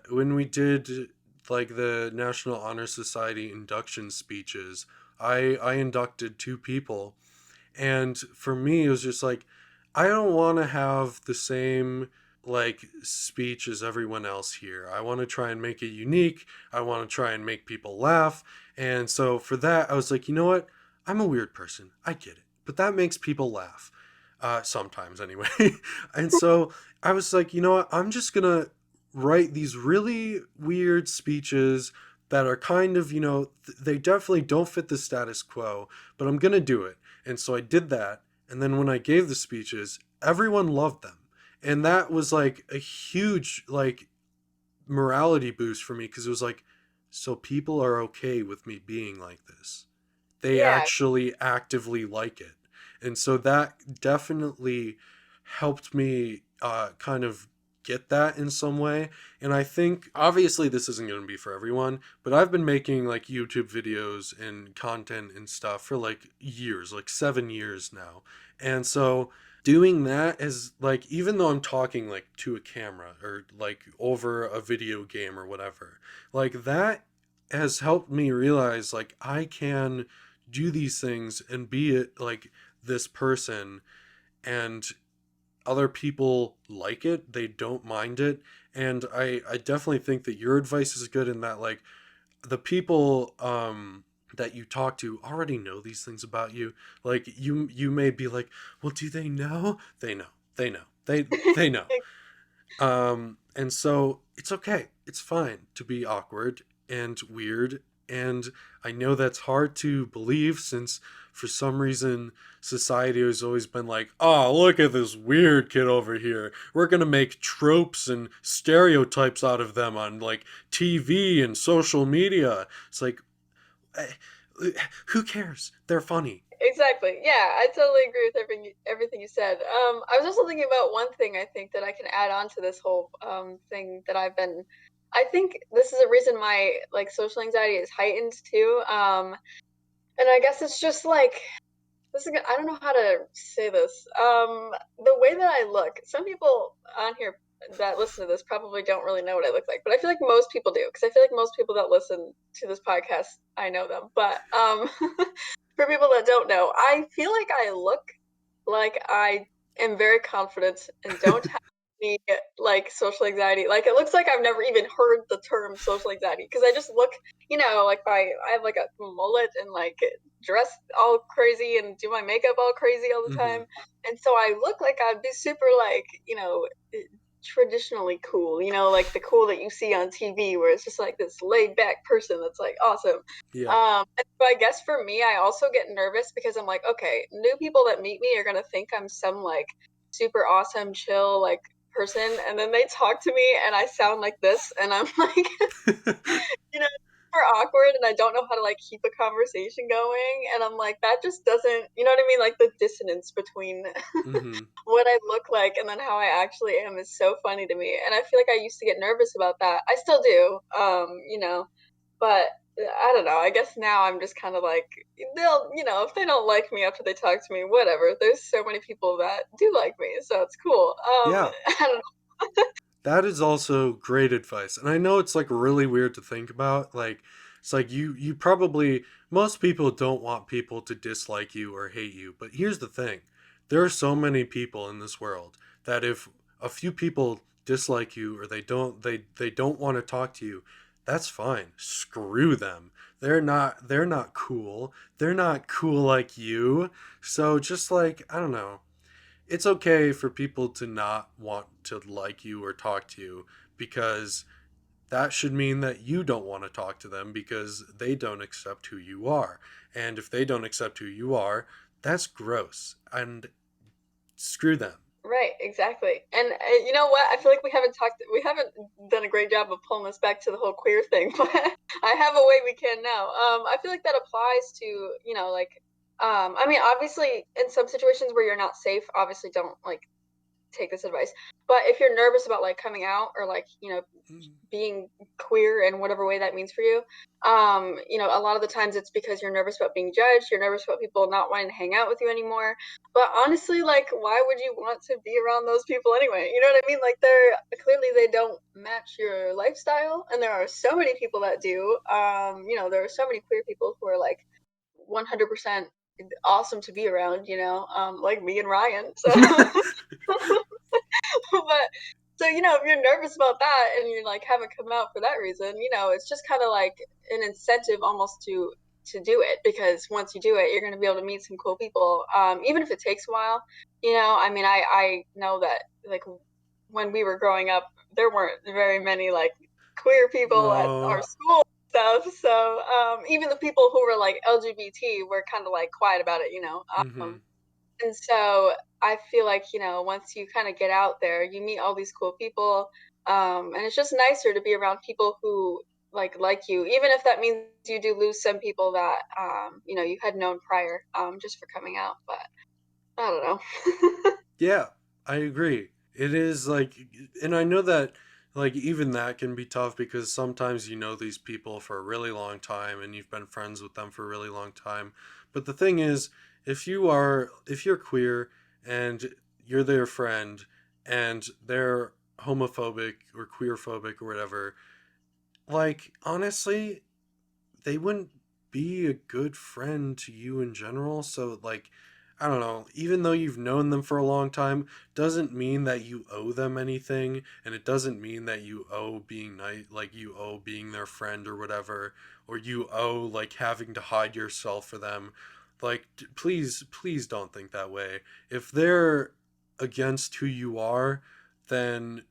when we did like the National Honor Society induction speeches, I inducted two people, and for me it was just like I don't want to have the same like speech as everyone else here. I want to try and make it unique. I want to try and make people laugh. And so for that I was like, you know what? I'm a weird person. I get it. But that makes people laugh. Sometimes anyway. And so I was like, you know what? I'm just going to write these really weird speeches that are kind of, you know, they definitely don't fit the status quo, but I'm going to do it. And so I did that. And then when I gave the speeches, everyone loved them. And that was like a huge, like, morality boost for me because it was like, so people are okay with me being like this. They Yeah, actually actively like it. And so that definitely helped me kind of get that in some way. And I think obviously this isn't going to be for everyone, but I've been making like YouTube videos and content and stuff for like years, like 7 years now. And so doing that is like, even though I'm talking like to a camera or like over a video game or whatever, like that has helped me realize like I can do these things and be it like this person, and other people like it, they don't mind it. And I definitely think that your advice is good in that like the people that you talk to already know these things about you. Like you may be like, well, do they know? They know. They know. They know. And so it's okay. It's fine to be awkward and weird. And I know that's hard to believe since for some reason society has always been like, oh, look at this weird kid over here. We're going to make tropes and stereotypes out of them on like TV and social media. It's like, eh, who cares? They're funny. exactly. Yeah, I totally agree with everything you said. I was also thinking about one thing I think that I can add on to this whole thing that I've been. I think this is a reason my like social anxiety is heightened too. And I guess it's just like this is I don't know how to say this. The way that I look, some people on here that listen to this probably don't really know what I look like, but I feel like most people do because I feel like most people that listen to this podcast, I know them. But for people that don't know, I feel like I look like I am very confident and don't have any like social anxiety. Like it looks like I've never even heard the term social anxiety because I just look, you know, like I have like a mullet and like dress all crazy and do my makeup all crazy all the Mm-hmm. time. And so I look like I'd be super like, you know, traditionally cool, you know, like the cool that you see on TV where it's just like this laid back person that's like awesome. Yeah. But I guess for me, I also get nervous because I'm like, okay, new people that meet me are gonna think I'm some like super awesome, chill like person, and then they talk to me and I sound like this, and I'm like, you know. super awkward and I don't know how to like keep a conversation going. And I'm like, that just doesn't, you know what I mean? Like the dissonance between Mm-hmm. what I look like and then how I actually am is so funny to me. And I feel like I used to get nervous about that. I still do, but I don't know. I guess now I'm just kind of like, they'll, if they don't like me after they talk to me, whatever. There's so many people that do like me, so it's cool. Yeah, I don't that is also great advice. And I know it's like really weird to think about. Like it's like you probably most people don't want people to dislike you or hate you. But here's the thing. There are so many people in this world that if a few people dislike you or they don't want to talk to you, that's fine. Screw them. They're not cool. They're not cool like you. So just like, I don't know, it's okay for people to not want to like you or talk to you because that should mean that you don't want to talk to them because they don't accept who you are. And if they don't accept who you are, that's gross. And screw them. Right, exactly. And you know what? I feel like we haven't done a great job of pulling this back to the whole queer thing, but I have a way we can now. I feel like that applies to, like, I mean, obviously, in some situations where you're not safe, obviously don't like take this advice. But if you're nervous about like coming out or like, being queer in whatever way that means for you, a lot of the times it's because you're nervous about being judged, you're nervous about people not wanting to hang out with you anymore. But honestly, like, why would you want to be around those people anyway? You know what I mean? Like, they don't match your lifestyle, and there are so many people that do. There are so many queer people who are like 100% awesome to be around, like me and Ryan. So but so if you're nervous about that and you like haven't come out for that reason, it's just kind of like an incentive almost to do it, because once you do it, you're going to be able to meet some cool people, even if it takes a while. I mean, I know that like when we were growing up, there weren't very many like queer people at our No. school stuff. So even the people who were like LGBT were kind of like quiet about it. Mm-hmm. And so I feel like, once you kind of get out there, you meet all these cool people. And it's just nicer to be around people who like you, even if that means you do lose some people that you had known prior, just for coming out. But I don't know. Yeah, I agree. It is like, and I know that, like, even that can be tough because sometimes you know these people for a really long time and you've been friends with them for a really long time. But the thing is, if you're queer and you're their friend and they're homophobic or queerphobic or whatever, like, honestly, they wouldn't be a good friend to you in general. So, like, I don't know, even though you've known them for a long time, doesn't mean that you owe them anything. And it doesn't mean that you owe being nice, like, you owe being their friend or whatever, or you owe, like, having to hide yourself for them. Like, please, please don't think that way. If they're against who you are, then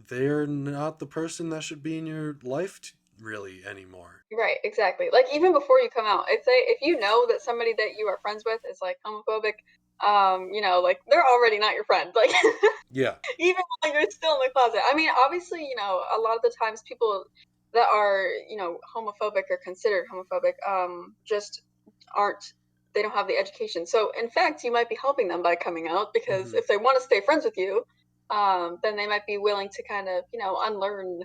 they're not the person that should be in your life really anymore. Right, exactly. Like even before you come out, if you know that somebody that you are friends with is like homophobic, like they're already not your friend. Like Yeah. even while you're still in the closet. I mean, obviously, a lot of the times people that are, homophobic or considered homophobic, just aren't, they don't have the education. So, in fact, you might be helping them by coming out, because Hmm. if they want to stay friends with you, then they might be willing to kind of, unlearn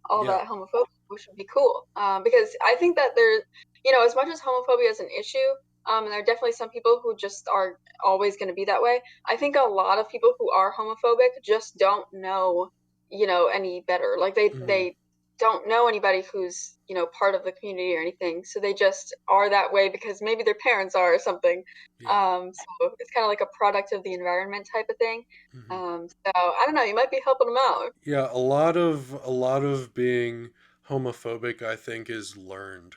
all Yeah. that homophobia, which would be cool. Because I think that there's, as much as homophobia is an issue, and there are definitely some people who just are always going to be that way. I think a lot of people who are homophobic just don't know, any better. Like they Hmm. they don't know anybody who's, part of the community or anything. So they just are that way because maybe their parents are or something. Yeah. So it's kind of like a product of the environment type of thing. Hmm. So I don't know, you might be helping them out. Yeah, a lot of being homophobic I think is learned.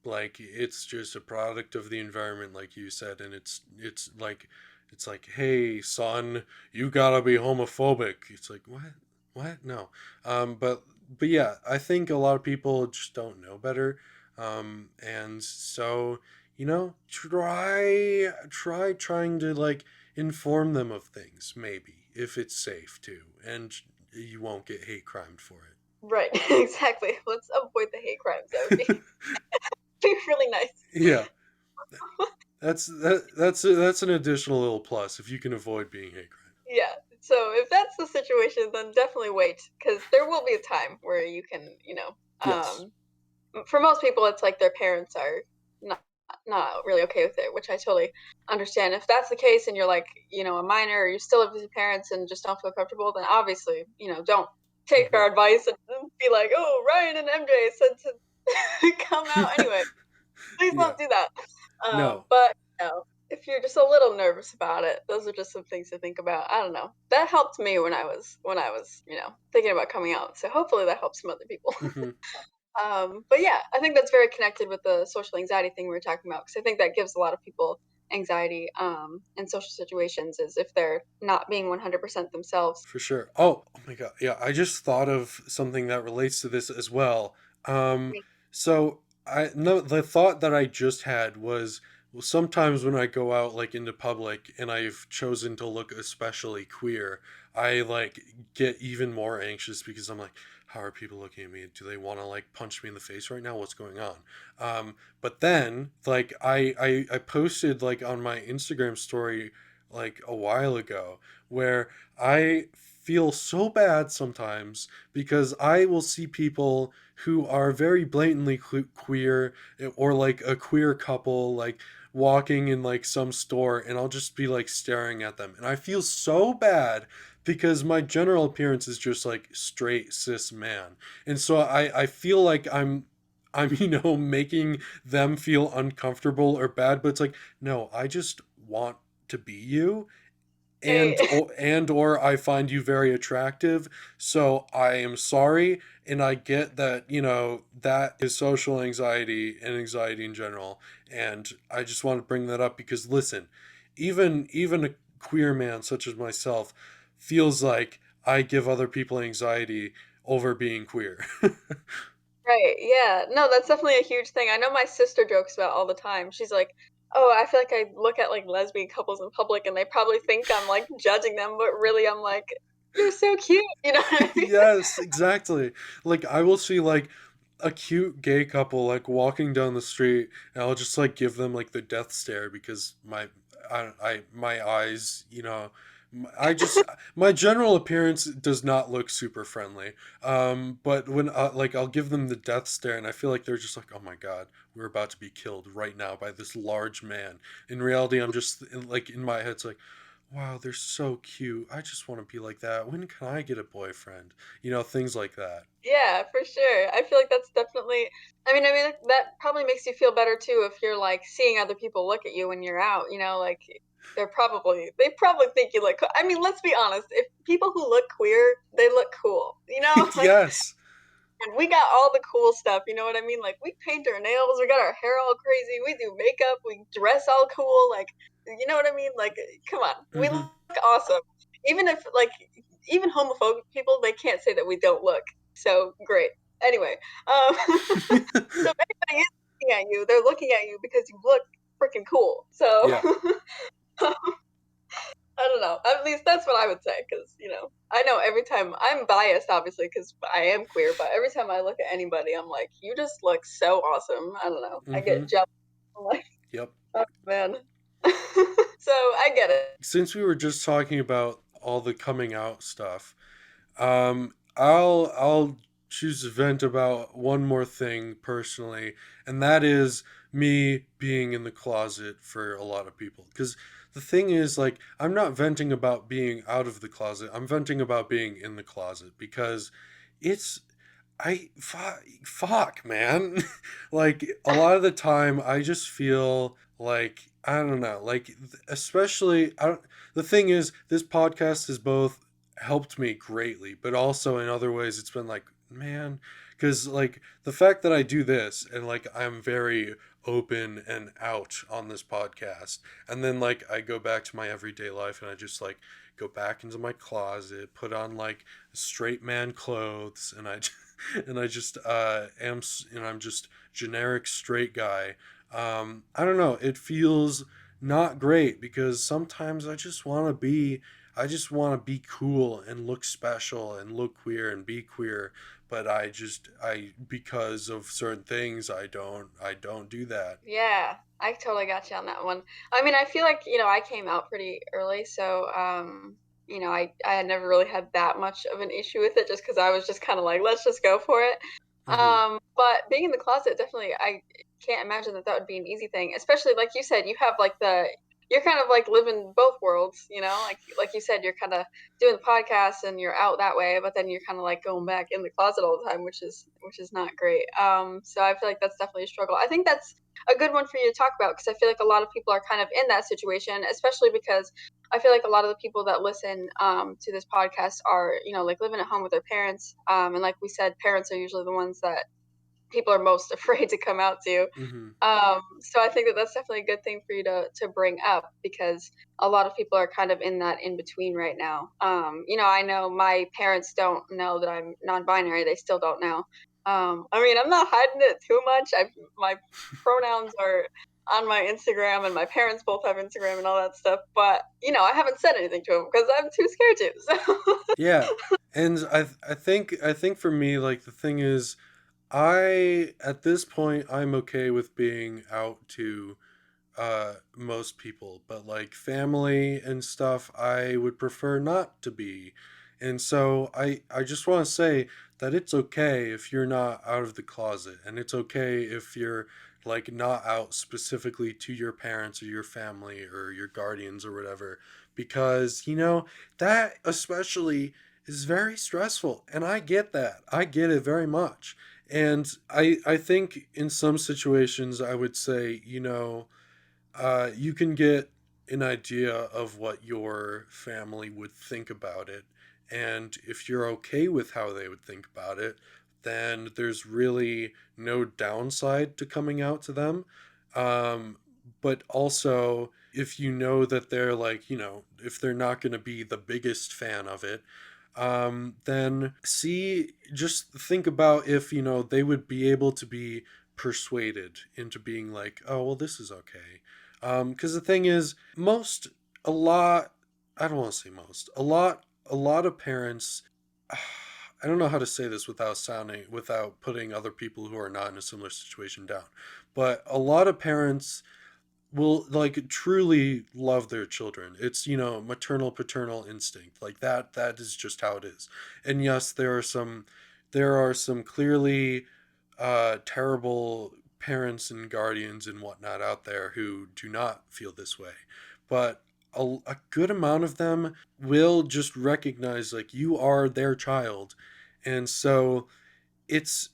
Like it's just a product of the environment like you said, and it's like, "Hey, son, you got to be homophobic." It's like, "What? What? No." But yeah, I think a lot of people just don't know better. And so, try trying to like inform them of things maybe if it's safe to, and you won't get hate crimed for it. Right. Exactly. Let's avoid the hate crimes. That would be really nice. Yeah, that's an additional little plus if you can avoid being hate crime. Yeah. So if that's the situation, then definitely wait, because there will be a time where you can, Yes, for most people, it's like their parents are not not really okay with it, which I totally understand. If that's the case, and you're like, a minor, or you still live with your parents and just don't feel comfortable, then obviously, don't take hmm our advice and be like, oh, Ryan and MJ said to come out anyway. Please yeah, don't do that. no, But if you're just a little nervous about it, those are just some things to think about. I don't know. That helped me when I was thinking about coming out. So hopefully that helps some other people. hmm But yeah, I think that's very connected with the social anxiety thing we were talking about, because I think that gives a lot of people anxiety in social situations, is if they're not being 100% themselves. for sure. Oh my god, yeah, I just thought of something that relates to this as well. Um, so I no, the thought that I just had was, well, sometimes when I go out like into public and I've chosen to look especially queer, I like get even more anxious because I'm like, how are people looking at me? Do they want to like punch me in the face right now? What's going on? But then like I posted like on my Instagram story like a while ago where I feel so bad sometimes because I will see people who are very blatantly queer, or like a queer couple like walking in like some store, and I'll just be like staring at them and I feel so bad because my general appearance is just like straight cis man, and so I feel like I'm making them feel uncomfortable or bad, but it's like, no, I just want to be you, Right. and or I find you very attractive, so I am sorry, and I get that that is social anxiety and anxiety in general, and I just want to bring that up because listen, even a queer man such as myself feels like I give other people anxiety over being queer. Right, yeah. No, that's definitely a huge thing. I know my sister jokes about all the time. She's like, "Oh, I feel like I look at like lesbian couples in public and they probably think I'm like judging them, but really I'm like, you're so cute." You know what I mean? Yes, exactly. Like I will see like a cute gay couple like walking down the street, and I'll just like give them like the death stare because my eyes, I just my general appearance does not look super friendly. But when like I'll give them the death stare, and I feel like they're just like, "Oh my god, we're about to be killed right now by this large man." In reality, I'm just like in my head it's like, wow, they're so cute. I just want to be like that. When can I get a boyfriend? Things like that. Yeah, for sure. I feel like that's definitely. I mean that probably makes you feel better too if you're like seeing other people look at you when you're out. Like they probably think you look. I mean, let's be honest. If people who look queer, they look cool. Like Yes. and we got all the cool stuff, you know what I mean? Like we paint our nails, we got our hair all crazy, we do makeup, we dress all cool, like you know what I mean? Like come on. We hmm look awesome. Even if like even homophobic people, they can't say that we don't look. So great. Anyway, so if anybody is looking at you, they're looking at you because you look freaking cool. So Yeah. I don't know. At least that's what I would say, because I know every time I'm biased, obviously, because I am queer. But every time I look at anybody, I'm like, you just look so awesome. I don't know. I hmm get jealous. I'm like, Yep. oh man. So I get it. Since we were just talking about all the coming out stuff, I'll choose to vent about one more thing personally, and that is me being in the closet for a lot of people. Because the thing is, like, I'm not venting about being out of the closet. I'm venting about being in the closet because it's fuck, man. Like a lot of the time I just feel like I don't know, like especially I don't the thing is this podcast has both helped me greatly, but also in other ways it's been like, man, cuz like the fact that I do this and like I'm very open and out on this podcast, and then like I go back to my everyday life and I just like go back into my closet, put on like straight man clothes, and I and I just I'm just generic straight guy. I don't know. It feels not great because sometimes I just want to be. I just want to be cool and look special and look queer and be queer, but I because of certain things I don't do that. Yeah, I totally got you on that one. I mean, I feel like, I came out pretty early, so I had never really had that much of an issue with it just because I was just kind of like, let's just go for it. Mhm. But being in the closet, definitely, I can't imagine that that would be an easy thing, especially like you said, you have like you're kind of like living both worlds, like you said, you're kind of doing the podcast and you're out that way, but then you're kind of like going back in the closet all the time, which is not great. So I feel like that's definitely a struggle. I think that's a good one for you to talk about because I feel like a lot of people are kind of in that situation, especially because I feel like a lot of the people that listen to this podcast are, like living at home with their parents. And like we said, parents are usually the ones that people are most afraid to come out to. Mhm. So I think that that's definitely a good thing for you to bring up because a lot of people are kind of in that in between right now. I know my parents don't know that I'm non-binary; they still don't know. I mean, I'm not hiding it too much. My pronouns are on my Instagram, and my parents both have Instagram and all that stuff. But I haven't said anything to them because I'm too scared to. So Yeah. And I think for me, like, the thing is, I at this point I'm okay with being out to most people, but like family and stuff I would prefer not to be. And so I just want to say that it's okay if you're not out of the closet, and it's okay if you're like not out specifically to your parents or your family or your guardians or whatever, because that especially is very stressful, and I get that. I get it very much. And I think in some situations I would say, you can get an idea of what your family would think about it. And if you're okay with how they would think about it, then there's really no downside to coming out to them. But also, if you know that they're like, if they're not going to be the biggest fan of it, then just think about if, they would be able to be persuaded into being like, oh, well, this is okay. Because the thing is, a lot, I don't want to say most, a lot of parents, I don't know how to say this without putting other people who are not in a similar situation down, but a lot of parents will like truly love their children. It's, maternal paternal instinct. Like that is just how it is. And yes, there are some clearly terrible parents and guardians and whatnot out there who do not feel this way. But a good amount of them will just recognize like you are their child. And so it's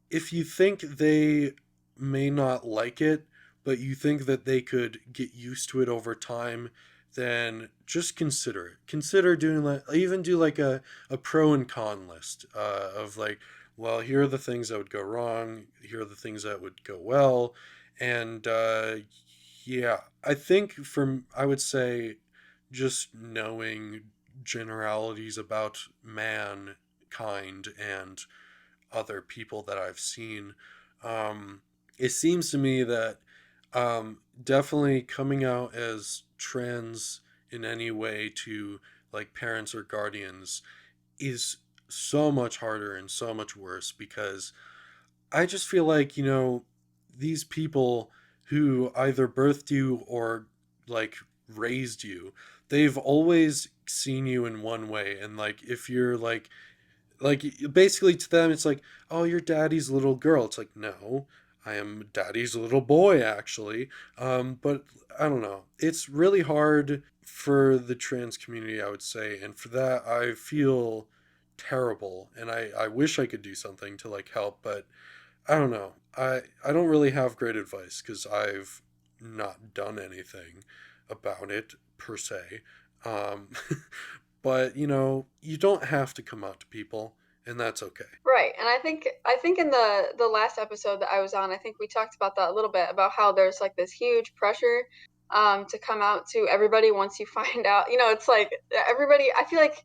if you think they may not like it, but you think that they could get used to it over time, then just consider it. Consider doing like, even do like a pro and con list of like, well, here are the things that would go wrong, here are the things that would go well. And yeah, I would say just knowing generalities about mankind and other people that I've seen, um, it seems to me that definitely coming out as trans in any way to like parents or guardians is so much harder and so much worse, because I just feel like, these people who either birthed you or like raised you, they've always seen you in one way. And like, if you're like basically to them it's like, oh, you're daddy's little girl. It's like, no, I am daddy's little boy, actually. But I don't know, it's really hard for the trans community, I would say, and for that I feel terrible, and I wish I could do something to like help, but I don't know. I don't really have great advice because I've not done anything about it per se. Um, but you don't have to come out to people, and that's okay. right, and I think in the last episode that I was on, I think we talked about that a little bit about how there's like this huge pressure to come out to everybody once you find out. It's like everybody. I feel like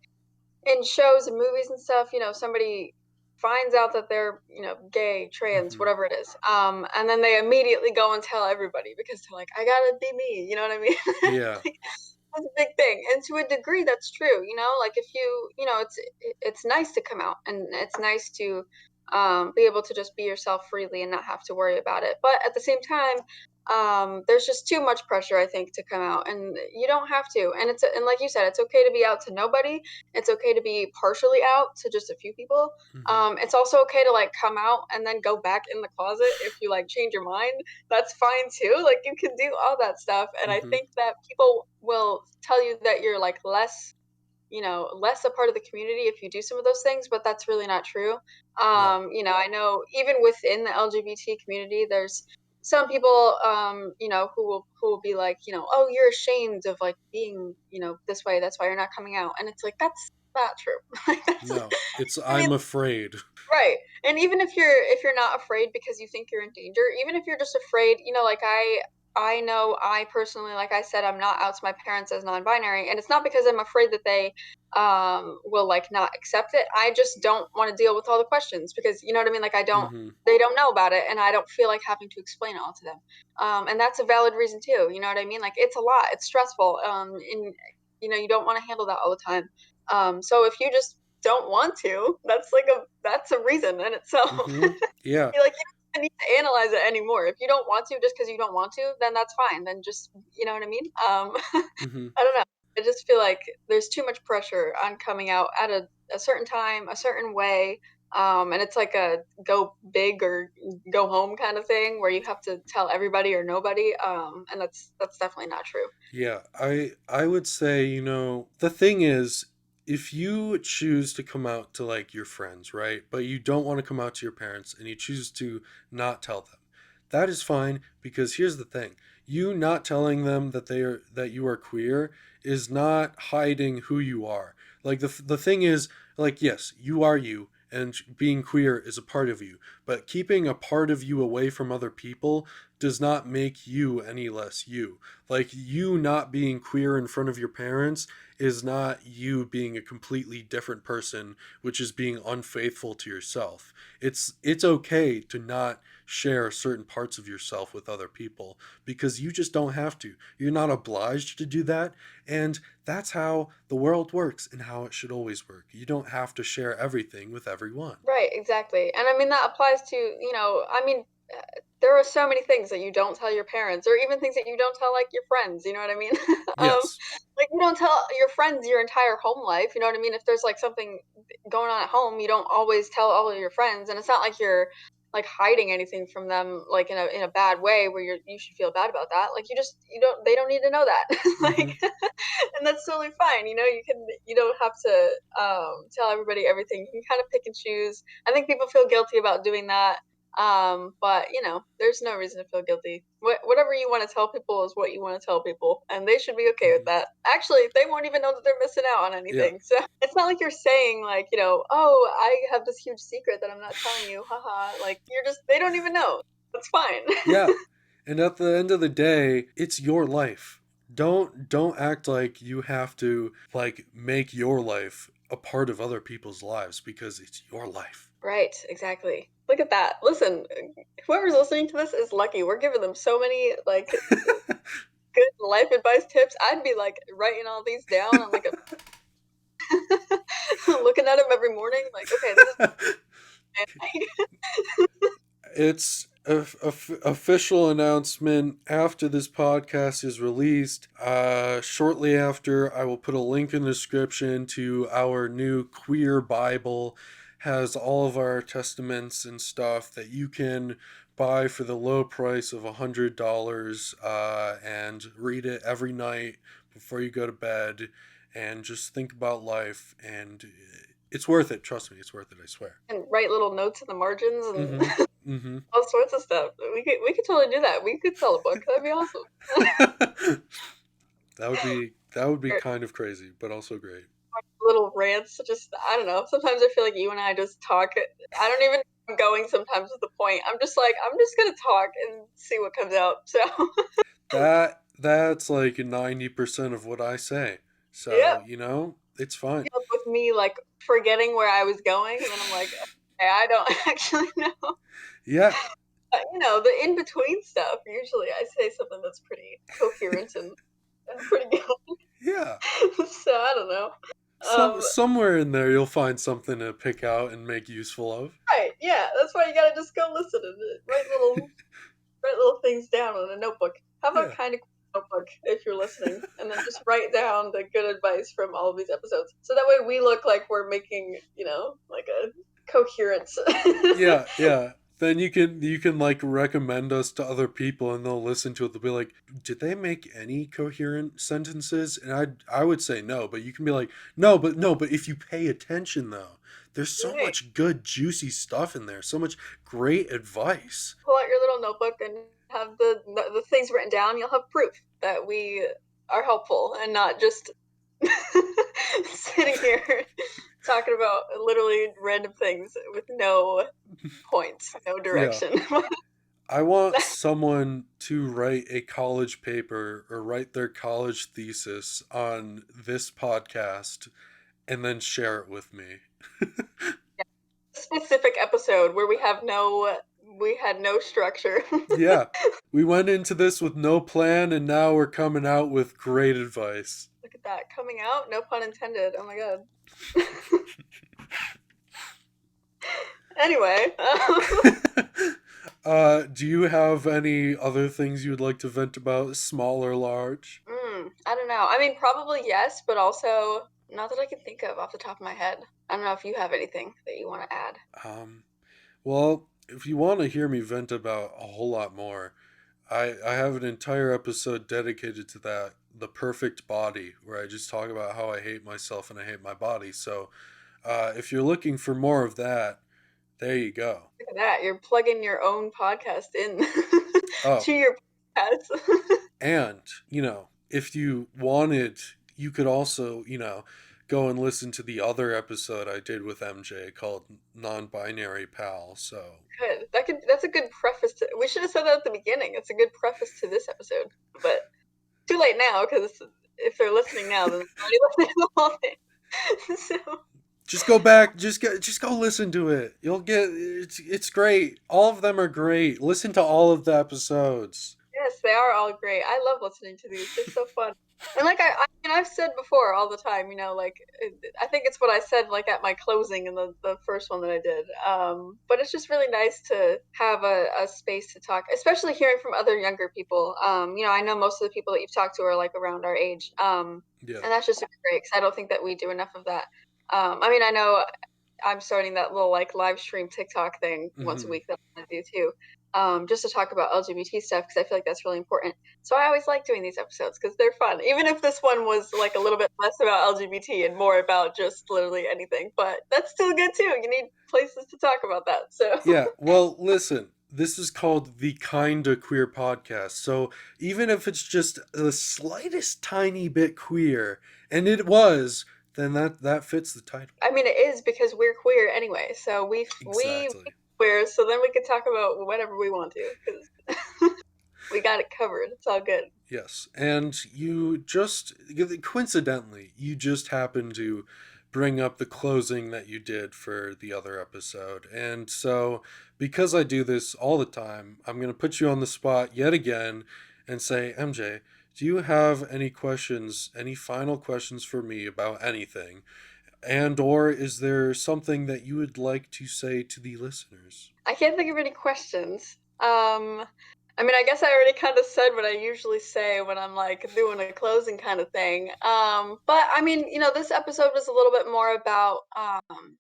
in shows and movies and stuff, somebody finds out that they're, gay, trans, Hmm. whatever it is, and then they immediately go and tell everybody because they're like, I gotta be me. You know what I mean? Yeah. That's a big thing, and to a degree, that's true. Like if it's nice to come out, and it's nice to be able to just be yourself freely and not have to worry about it. But at the same time, there's just too much pressure, I think, to come out, and you don't have to. And like you said, it's okay to be out to nobody. It's okay to be partially out to just a few people. Hmm. It's also okay to like come out and then go back in the closet if you like change your mind. That's fine too. Like you can do all that stuff. And I Hmm. think that people will tell you that you're like less a part of the community if you do some of those things, but that's really not true. No. I know even within the LGBT community, there's some people, who will be like, oh, you're ashamed of like being, this way. That's why you're not coming out. And it's like, that's not true. Like, No. It's I mean, I'm afraid. right. And even if you're not afraid because you think you're in danger, even if you're just afraid, like I know I personally, like I said, I'm not out to my parents as non-binary, and it's not because I'm afraid that they will like not accept it. I just don't want to deal with all the questions because you know what I mean? Like Hmm. they don't know about it and I don't feel like having to explain it all to them. And that's a valid reason too. You know what I mean? Like it's a lot. It's stressful. And you don't want to handle that all the time. So if you just don't want to, that's a reason in itself. Hmm. Yeah. You're like you don't need to analyze it anymore. If you don't want to, just because you don't want to, then that's fine. Then just you know what I mean. Hmm. I don't know. I just feel like there's too much pressure on coming out at a certain time, a certain way. And it's like a go big or go home kind of thing where you have to tell everybody or nobody. And that's definitely not true. Yeah, I would say, the thing is, if you choose to come out to like your friends, right? But you don't want to come out to your parents and you choose to not tell them. That is fine because here's the thing. You not telling them that you are queer is not hiding who you are. Like the thing is, like, yes, you are you and being queer is a part of you, but keeping a part of you away from other people does not make you any less you. Like, you not being queer in front of your parents is not you being a completely different person, which is being unfaithful to yourself. It's okay to not share certain parts of yourself with other people because you just don't have to. You're not obliged to do that, and that's how the world works and how it should always work. You don't have to share everything with everyone. Right, exactly. And I mean, that applies to, I mean, there are so many things that you don't tell your parents, or even things that you don't tell like your friends, you know what I mean? Yes. Like you don't tell your friends your entire home life, you know what I mean? If there's like something going on at home, you don't always tell all of your friends, and it's not like you're like hiding anything from them like in a bad way where you should feel bad about that. Like you don't they don't need to know that. Mm-hmm. Like and that's totally fine. You don't have to tell everybody everything. You can kind of pick and choose. I think people feel guilty about doing that. But there's no reason to feel guilty. Whatever you want to tell people is what you want to tell people, and they should be okay with Mm-hmm. that. Actually, they won't even know that they're missing out on Yeah. anything. So it's not like you're saying like, oh, I have this huge secret that I'm not telling you, haha. Like they don't even know. That's fine. Yeah. And at the end of the day, it's your life. Don't act like you have to like make your life a part of other people's lives because it's your life. Right, exactly. Look at that. Listen, whoever's listening to this is lucky. We're giving them so many like good life advice tips. I'd be like writing all these down on like a looking at them every morning. Like, okay, this is It's a official announcement after this podcast is released. Shortly after, I will put a link in the description to our new queer Bible. Has all of our testaments and stuff that you can buy for the low price of $100, and read it every night before you go to bed and just think about life, and it's worth it. Trust me, it's worth it, I swear. and write little notes in the margins and Mm-hmm. Mm-hmm. all sorts of stuff. We could totally do that. We could sell a book. That'd be awesome. That would be kind of crazy, but also great. Little rants. Just I don't know. Sometimes I feel like you and I just talk. I don't even know where I'm going sometimes at the point. I'm just like I'm just gonna talk and see what comes out. So That's like 90% of what I say. yeah. So, it's fine. With me like forgetting where I was going, and then I'm like, okay, I don't actually know. Yeah. But, the in between stuff. Usually, I say something that's pretty coherent and pretty good. Yeah. So I don't know. Somewhere in there you'll find something to pick out and make useful of. Right, yeah, that's why you gotta just go listen and write little things down in a notebook. Have a Yeah. kind of notebook if you're listening, and then just write down the good advice from all of these episodes. So that way we look like we're making, like a coherence. Yeah, yeah. Then you can like recommend us to other people and they'll listen to it. They'll be like, "Did they make any coherent sentences?" And I would say no, but you can be like, no, but if you pay attention though, there's so Right. much good juicy stuff in there. So much great advice. Pull out your little notebook and have the things written down. You'll have proof that we are helpful and not just sitting here talking about literally random things with no point, no Yeah. direction. I want someone to write a college paper or write their college thesis on this podcast and then share it with me. Specific episode where we had no structure. Yeah. We went into this with no plan and now we're coming out with great advice. Look at that coming out, no pun intended. Oh my god. Anyway, Do you have any other things you would like to vent about, small or large? I don't know. I mean, probably yes, but also not that I can think of off the top of my head. I don't know if you have anything that you want to add. Um, well, if you want to hear me vent about a whole lot more, I have an entire episode dedicated to that, the perfect body, where I just talk about how I hate myself and I hate my body. So, if you're looking for more of that, there you go. Look at that. You're plugging your own podcast in Oh, to your podcast. and if you wanted, you could also, go and listen to the other episode I did with MJ called Non-Binary Pal. So, Good. That's a good preface to. We should have said that at the beginning. It's a good preface to this episode. But too late now because if they're listening now, then they're already listening to the whole thing. So just go back, just go listen to it. You'll get it's great. All of them are great. Listen to all of the episodes. yes, they are all great. I love listening to these. They're so fun. And like and I've said before all the time, like I think it's what I said like at my closing in the first one that I did. But it's just really nice to have a space to talk, especially hearing from other younger people. I know most of the people that you've talked to are like around our age. Yeah. And that's just super great because I don't think that we do enough of that. I mean, I know I'm starting that little like live stream TikTok thing once a Hmm. week that I'm gonna do too, just to talk about LGBT stuff because I feel like that's really important. So I always like doing these episodes because they're fun, even if this one was like a little bit less about LGBT and more about just literally anything. But that's still good too. You need places to talk about that. So Yeah. Well, listen. This is called the Kinda Queer Podcast. So even if it's just the slightest tiny bit queer, and it was, then that fits the title. I mean, it is because we're queer anyway. So we Exactly. queer, so then we can talk about whatever we want to because we got it covered. It's all good. Yes, and you just coincidentally, you just happened to bring up the closing that you did for the other episode. And so, because I do this all the time, I'm going to put you on the spot yet again and say, MJ, do you have any questions, any final questions for me about anything? And or is there something that you would like to say to the listeners? I can't think of any questions. I mean, I guess I already kind of said what I usually say when I'm like doing a closing kind of thing. But I mean, this episode was a little bit more about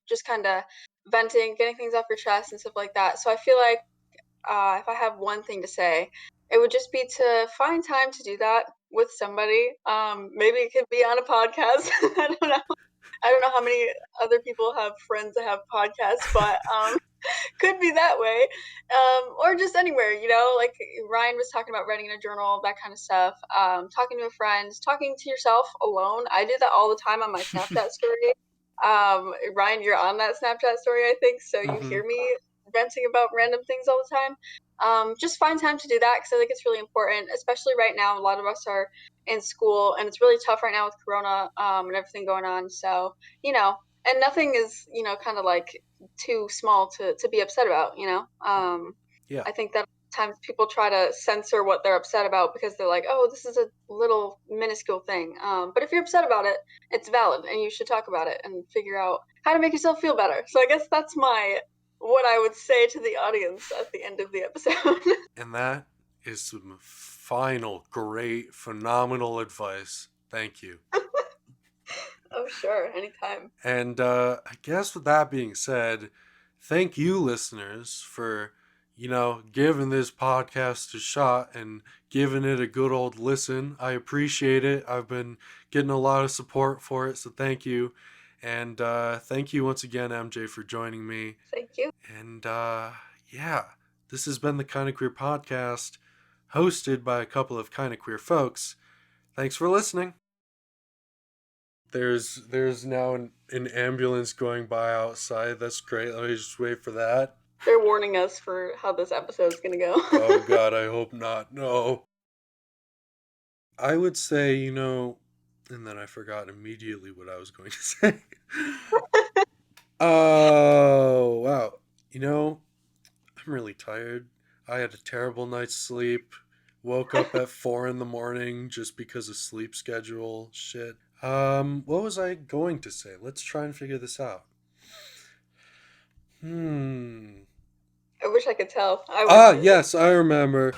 just kind of venting, getting things off your chest and stuff like that. So I feel like if I have one thing to say, it would just be to find time to do that with somebody. Maybe it could be on a podcast. I don't know. I don't know how many other people have friends that have podcasts, but could be that way, or just anywhere, like Ryan was talking about writing in a journal, that kind of stuff, talking to a friend, talking to yourself alone. I do that all the time on my Snapchat story. Ryan, you're on that Snapchat story, I think, so you Mm-hmm. hear me venting about random things all the time. Just find time to do that because I think it's really important, especially right now. A lot of us are in school and it's really tough right now with corona, and everything going on, so and nothing is kind of like too small to be upset about. Yeah. I think that times people try to censor what they're upset about because they're like, oh, this is a little minuscule thing. But if you're upset about it, it's valid and you should talk about it and figure out how to make yourself feel better. So I guess that's what I would say to the audience at the end of the episode. And that is some final, great, phenomenal advice. Thank you. Oh, sure, anytime. And I guess with that being said, thank you, listeners, for, giving this podcast a shot and giving it a good old listen. I appreciate it. I've been getting a lot of support for it, so thank you. And thank you once again, MJ, for joining me. Thank you. And yeah, this has been the Kinda Queer Podcast, hosted by a couple of kinda queer folks. Thanks for listening. There's now an ambulance going by outside. That's great. Let me just wait for that. They're warning us for how this episode's gonna go. Oh God, I hope not. No. I would say, and then I forgot immediately what I was going to say. Oh, wow. I'm really tired. I had a terrible night's sleep. Woke up at 4 a.m. just because of sleep schedule shit. What was I going to say? Let's try and figure this out. I wish I could tell. Yes, I remember.